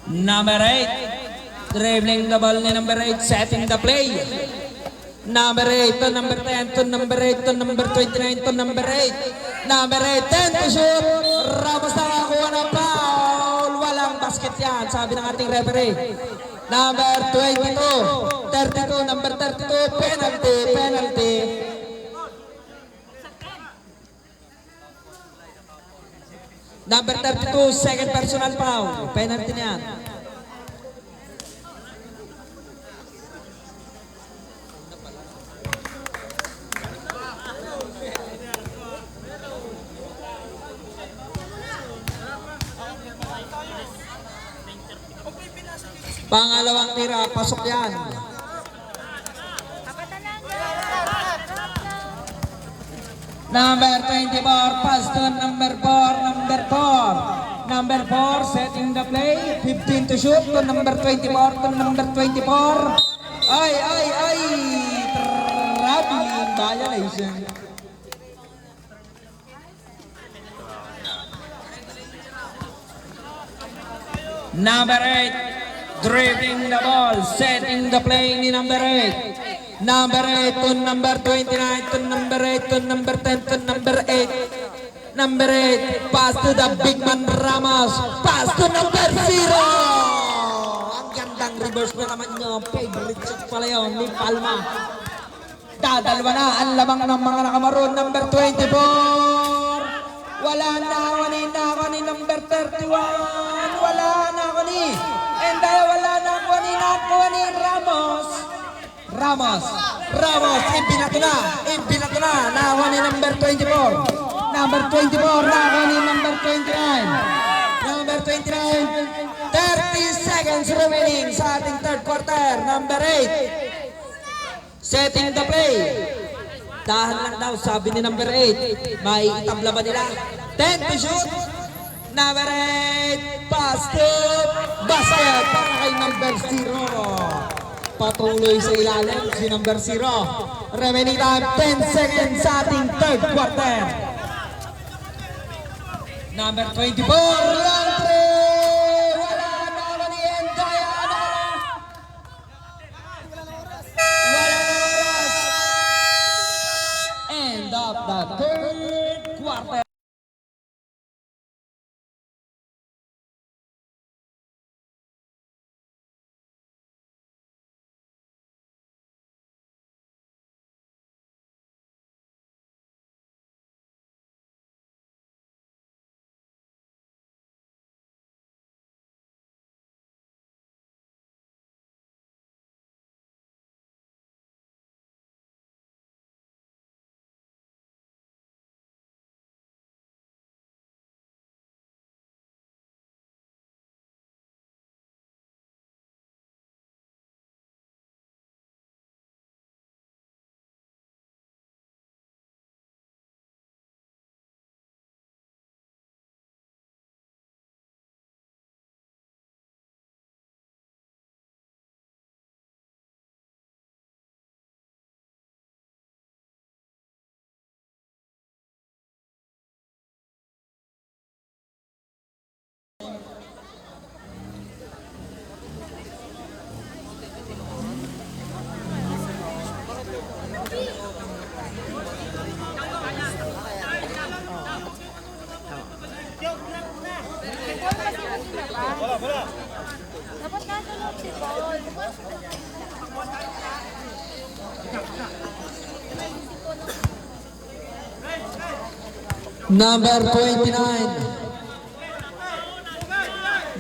Number 8. Dribbling the ball ni number 8, setting the play. Number 8 to number 10 to number 8 to number 29 to number 8. Number 8, 10 to shoot. Ramos nakakuha ng foul. Walang basket yan, sabi ng ating referee. Number 22, 32, number 32, penalty, penalty. Number 32, second personal foul. Penalty niyan. Pangalawang tira, pasok yan. Number 24, pass to number 4, number 4. Number 4, setting the play. 15 to shoot to number 24 to number 24. Ay, ay, ay! Traveling violation. Number 8, dribbling the ball, setting the play ni number 8. Number 8 to number 29 to number 8 to number 10 to number 8. Number 8, pass to the big man Ramos. Pass to number 0. Ang gandang reverse na naman nyo. Favorite shot pala yun ni Palma. Dadalwa na ang lamang ng mga nakamaroon. Number 24. Wala na ako ni number 31. Wala na ako ni. And wala na ako ni Ramos. Ramos, impinato na, nakuha ni number 24. Number 24, nakuha ni number 29. Number 29, 30 seconds remaining sa ating third quarter. Number 8, setting the play. Dahan lang daw, sabi ni number 8. May itabla ba nila? 10 to shoot. Number 8, pass to basket para kay number 0. Patuloy sa ilalim si number 0. Remaining time 10 seconds sa ating third quarter. Number 24, long three! Number 29.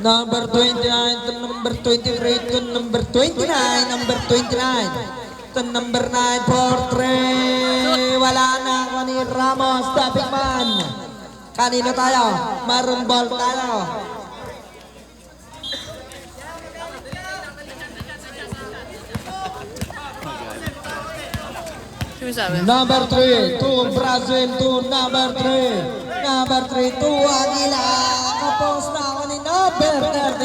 Number 29 to number 23 to number 29. Number 29 to number 9 for 3. Wala na ako ni Ramos. Topic man. Kanino tayo? Maroon ball tayo. Number 3 to Brazil to number 3. Number 3 to Aguila. Kapos na ako ni number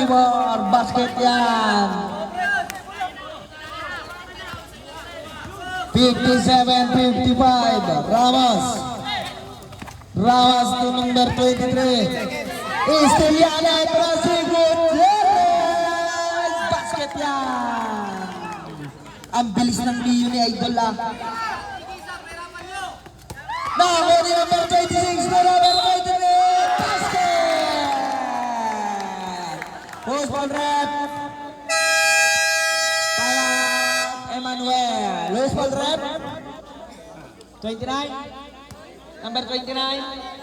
34. Basket yan. 57-55. Ramos. Ramos to number 23. Esteliana Brazil. Gutierrez. Basket yan. Ang bilis ng Leo ni Idol ah. Now, ni number 26 na number 23, basket! Post ball rep. Para Emmanuel. Loose ball rep. 29. Number 29.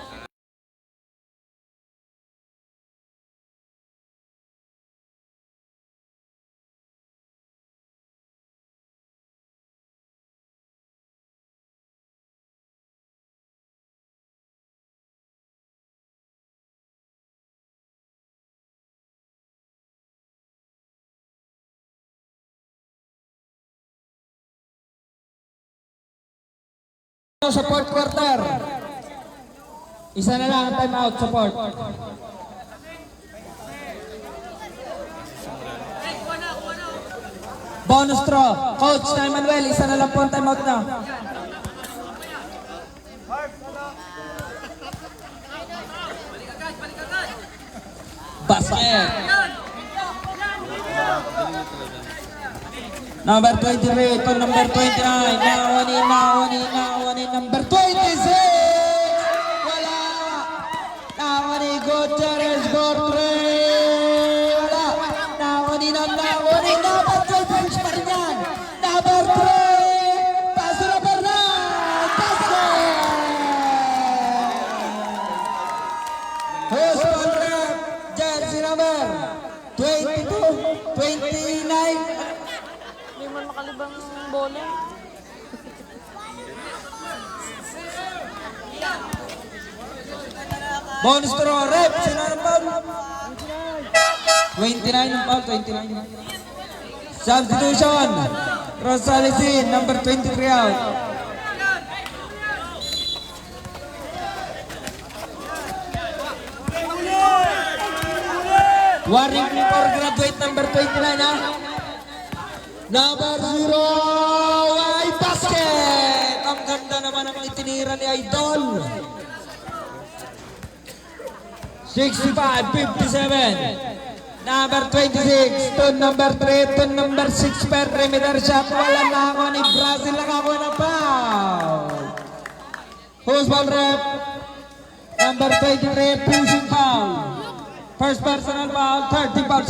Sa fourth quarter. Isa na lang ang time out sa fourth. Bonus throw. Coach na Emmanuel, isa na lang po ang time out na. Basket. Number 23 to number 29. Nawani, number 26. Wala. Nawani, Gutierrez, for 3. Wala. Nawani, number 26 pa rin yan. Number 3. Paso na Bernal. Basket. Who's on rep? Jersey number 22, 29. Hindi man makalibang bola. Bonus throw, rep. Sino ang foul? 29 ang foul, 29. Substitution. Rosalizin, number 23 out. Warning for graduate number 29 ha. Number 0, ay basket! Ang ganda naman ang itinira ni Idol. 65-57. Number 26 to number 3 to number 6 per perimeter shot. Wala na ako ni Brazil lang ako na foul. Who's ball rep? Number 23, pushing foul. First personal foul, 30 foul,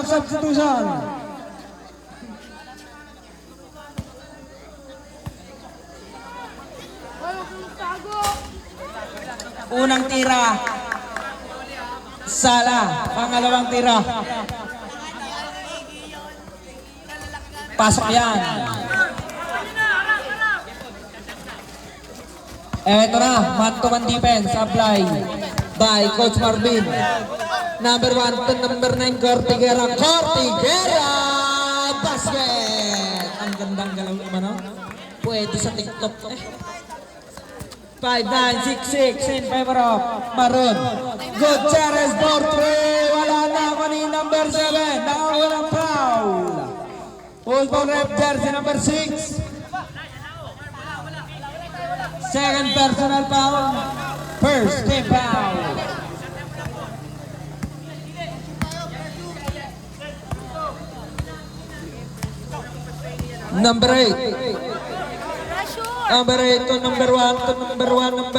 substitution. Unang tira. Sala. Pangalawang tira. Pasok yan. Eto na. Man-to-man defense. Apply by Coach Marvin. Number 1 to number 9. Cortigera. Basket. Ang gandang galaw naman, no? Pwede sa TikTok. 5-9-6-6 in favor of Maroon. Gutierrez for 3. Wala na ako ni number 7. Nakawala ng foul. Full ball rep jersey number 6. Second personal foul. First team foul. Number 8. Number 8 to number 1 to number 1 to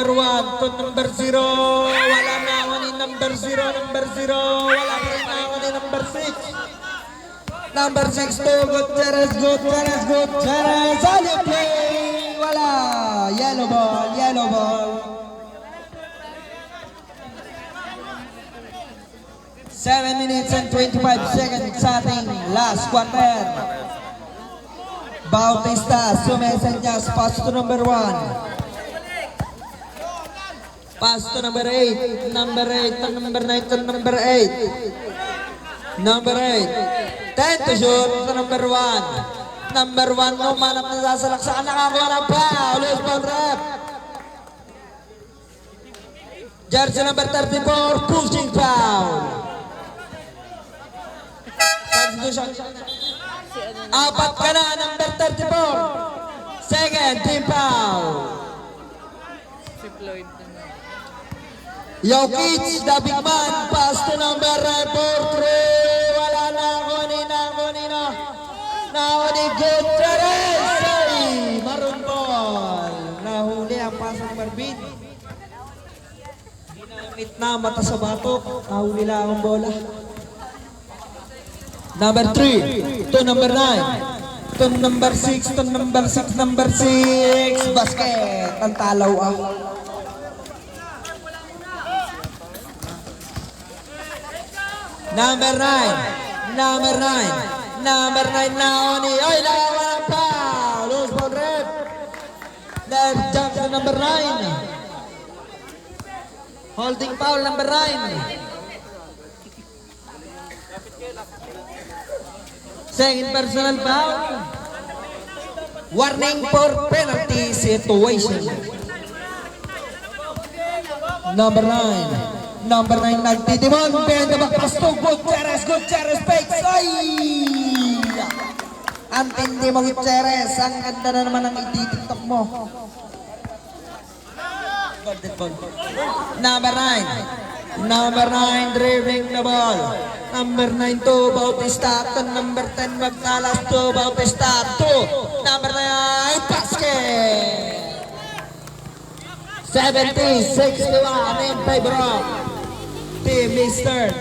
number 0. Wala na ako ni number 0. Wala pa rin ako ni number 6. Number 6 to Gutierrez. On the play. Wala. Yellow ball. 7 minutes and 25 seconds sa ating last quarter. Bautista, sumesenyas, pass to number 1. Pass to number 8, number 8, to number 9, to number 8. Number 8. 10 to shoot to number 1. Number 1, lumanap na sasalaksakan, nakakuha ng foul. Loose ball rep. Jersey number 34, pushing foul. Substitution. Apat ka na, number 34. Second, team foul. Si Floyd naman. Jokic, the big man, pass to number 4-3. Wala na, kunin na. Nahuli, Gutierrez. Ay, maroon ball. Nahuli ang pass ng Marvin. Ginamit na, mata sa batok. Nahuli lang ang bola. Number 3 to number 9 to number 6 to number 6 basket. Ang talaw ah. Number 9 Naoni. Ay, nakawa ng foul. Loose ball rep. Left jump to number 9. Holding foul number 9. Second personal foul. Warning for penalty situation. Number 9 nagtitimon. Behind the back pass to Gutierrez fakes. Ay! Ang tindi mo, Gutierrez. Ang ganda na naman ang ititiktok mo. Number 9 dribbling the ball. Number 9 to Bautista. To number 10 Magtalas to Bautista. To number 9 basket. 70-61 in favor of Team Eastern.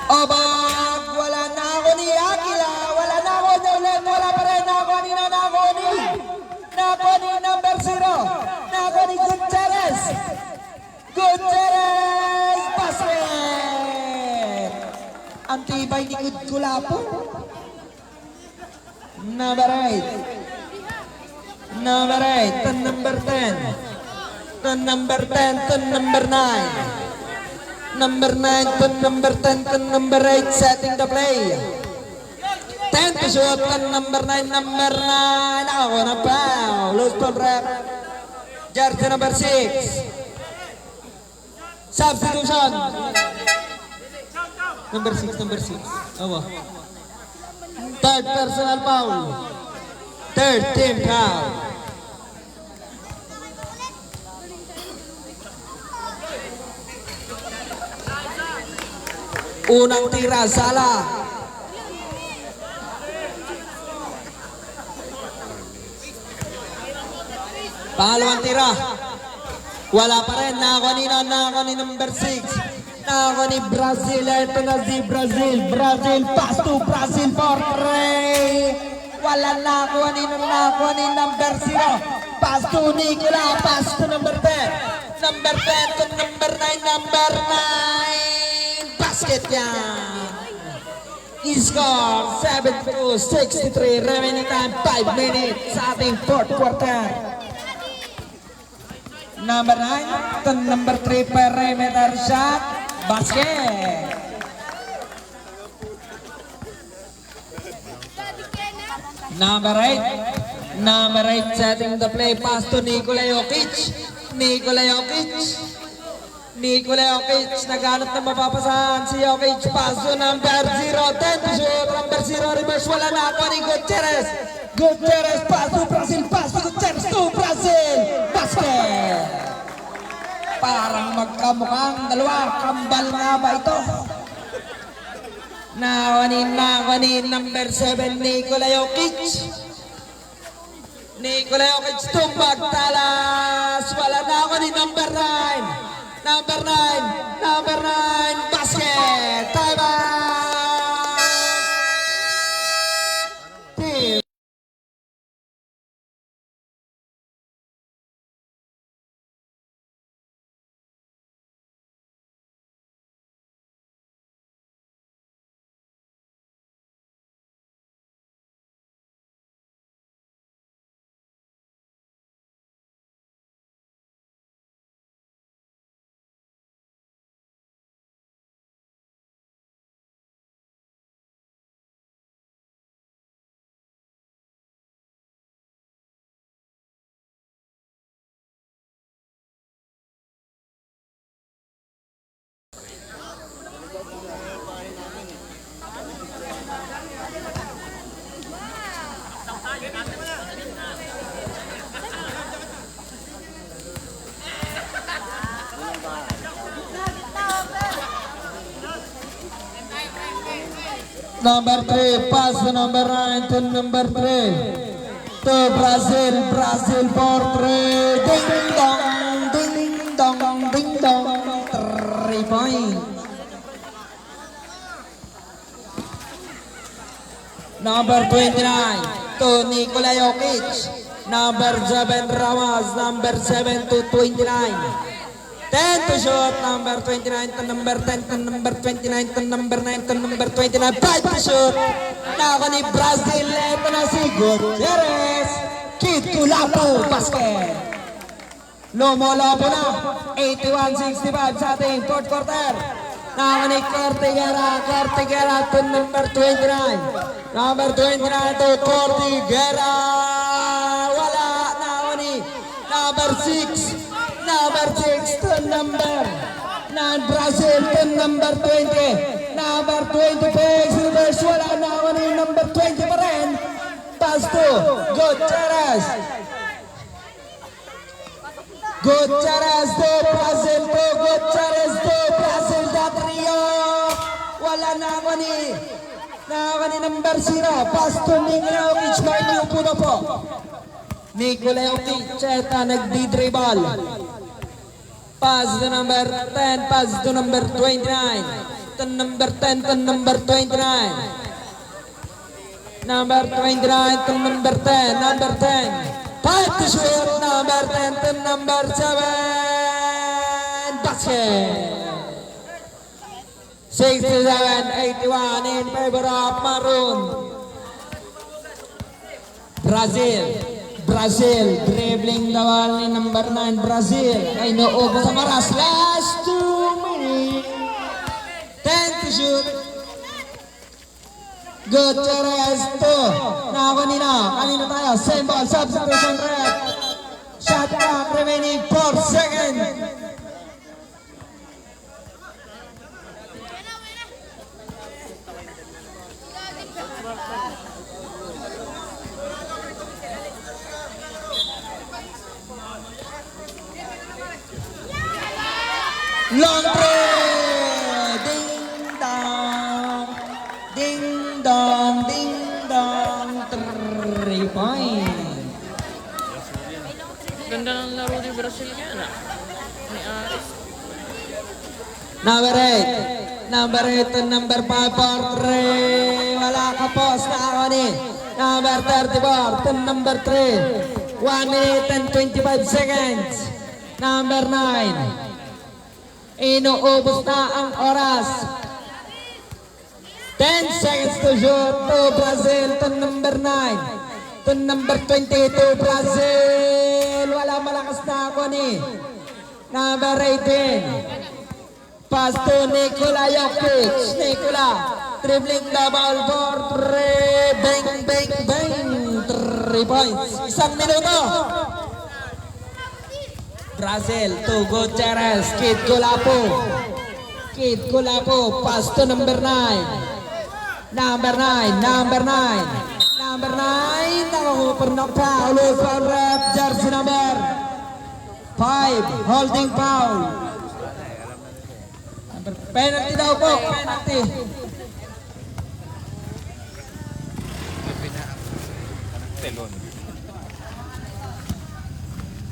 Obag, wala na ako ni Aquila. Wala na ako ni Ulen. Wala pa rin. Nako ni number 0. Nako ni Gutierrez. Basket. Ang tibay ni Kulapo. Number 8 to number 10 to number 10 to number 9. Number 9 to number 10 to number 8 setting the play. 10 to shoot to number 9. Ako na foul. Loose ball rep. Jersey number 6. Substitution. Number 6. Awa. Third personal foul. Third team foul. Unang tira, Sala. Pangalawang tira. Wala pa rin. Nako ni number 6. Nako ni Brazil. Ito na si Brazil. Pass to Brazil for 3. Wala nako ni number 0. Pass to Nicola. Pass to number 10. Number 10 to number 9. Number 9. Basket yan. I-score 72-63. Remaining time 5 minutes sa ating fourth quarter. Number 9 to number 3 perimeter shot. Basket. Number 8 setting the play. Pass to Nikola Jokic. Naghanap na mapapasahan si Jokic. Pass to number 0. 10 to shoot. Number 0 reverse. Wala na ako ni Gutierrez. Pass to Brazil. Gutierrez to Brazil. Basket. Parang magkamukhang dalawa. Kambal nga ba ito? Nawanin number 7 Nikola Jokic tumbag talas. Wala na ako ni number 9. Number 3, pass to number 9 to number 3. To Brazil, Brazil for 3. Ding dong, ding dong, ding dong. 3 point. Number 29 to Nikola Jokic. Number 7 Ramos. Number 7 to 29. 10 to shoot. Number 29 to number 10 to number 29 to number 9 to number 29. 5 to shoot. Nako ni Brazil. Ito na si Gutierrez. Kid Kulapo basket. Lumolobo na. 81-65 sa ating fourth quarter. Nako ni Cortiguera. Cortiguera to number 29. Number 29 to Cortiguera. Wala. Nako ni number 6. Number 6 to number 9 Brazil to number 20. Number 20 reverse. Wala na ako ni number 20 pa rin. Pass to Gutierrez. Gutierrez to Brazil to Gutierrez to Brazil da trio. Wala na ako ni number 0. Pass to Nikola Jokic. Upo na po. Nikola Jokic. Cheta nagdi-dribble. Pass to number 10, pass to number 29. To number 10, to number 29. Number 29 to number 10, number 10. 5 to shoot, number 10 to number 7. Basket. 67-81 in favor of Maroon. Brazil. Brazil, dribbling the ball ni number 9, Brazil. Ay noob sa Maras. Last 2 minutes. 10 to shoot. Gutierrez to. Nako kanina tayo. Same ball, substitution red. Shot clock remaining 4 seconds. Long three! Ding dong! Ding dong! Ding dong! 3 point! Ganda ng laro ni Brazil yan ah. Ni Aris. Number 8. Number 8 to number 5 for 3. Wala ka post na ako ni. Number 34 to number 3. 1 minute and 25 seconds. Number 9. Inuubos na ang oras. 10 seconds to shoot to Brazil to number 9. To number 20 to Brazil. Wala malakas na ako ni. Number 18. Pass to Nikola Jokic. Nikola. Dribbling the ball for 3. Bang, bang, bang. 3 points. 1 minuto. Brazil to Gutierrez. Kid Kulapo. Kid Kulapo. Pass to number 9. Number 9. Number 9. Number 9. Nakakuper na foul. Foul rep. Jersey number 5. Holding foul. Penalty daw po. Penalty. Telon.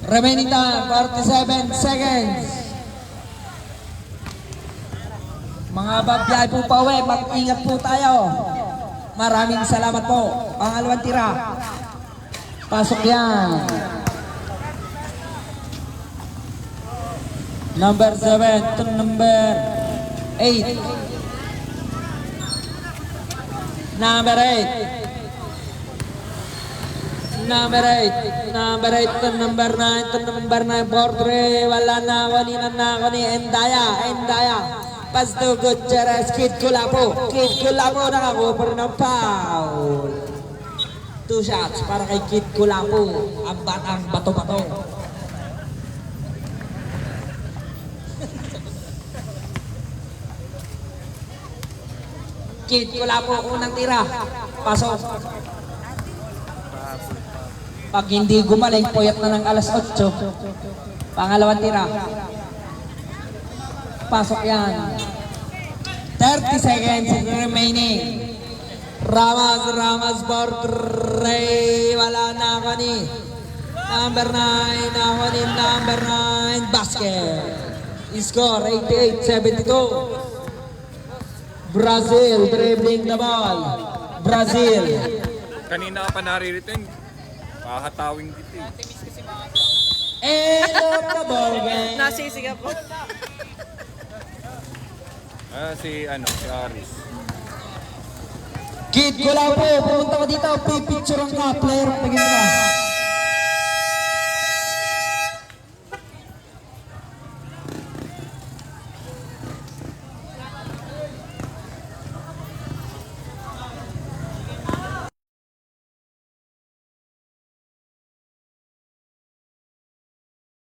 Remaining time, 47 seconds. Mga babiyay po pa uwi, mag-ingat po tayo. Maraming salamat po. Pangalawang tira. Pasok yan. Number 7 to number 8. Number 8. Number 8. Number 8 to number 9 to number 9 for 3. Wala na ako ni Endaya. Endaya. Pass to Gutierrez. Kid Kulapo. Kid Kulapo nakakuper ng foul. 2 shots para kay Kid Kulapo. Ang batang bato-bato. Kid Kulapo unang tira. Pasok. Pag hindi gumaling, puyat na ng alas 8. Pangalawang tira. Pasok yan. 30 seconds remaining. Ramos for 3. Wala na ako ni number 9. Ako ni number 9. Basket. Score 88-72. Brazil dribbling the ball. Brazil. Kanina ka pa naririto yun. Pahatawing dito eh. End of the ball game. Nasisiga po. Si Aris. Kid ko lang po. Pumunta ko dito. Pipicturean ka. Player. Tingin ka.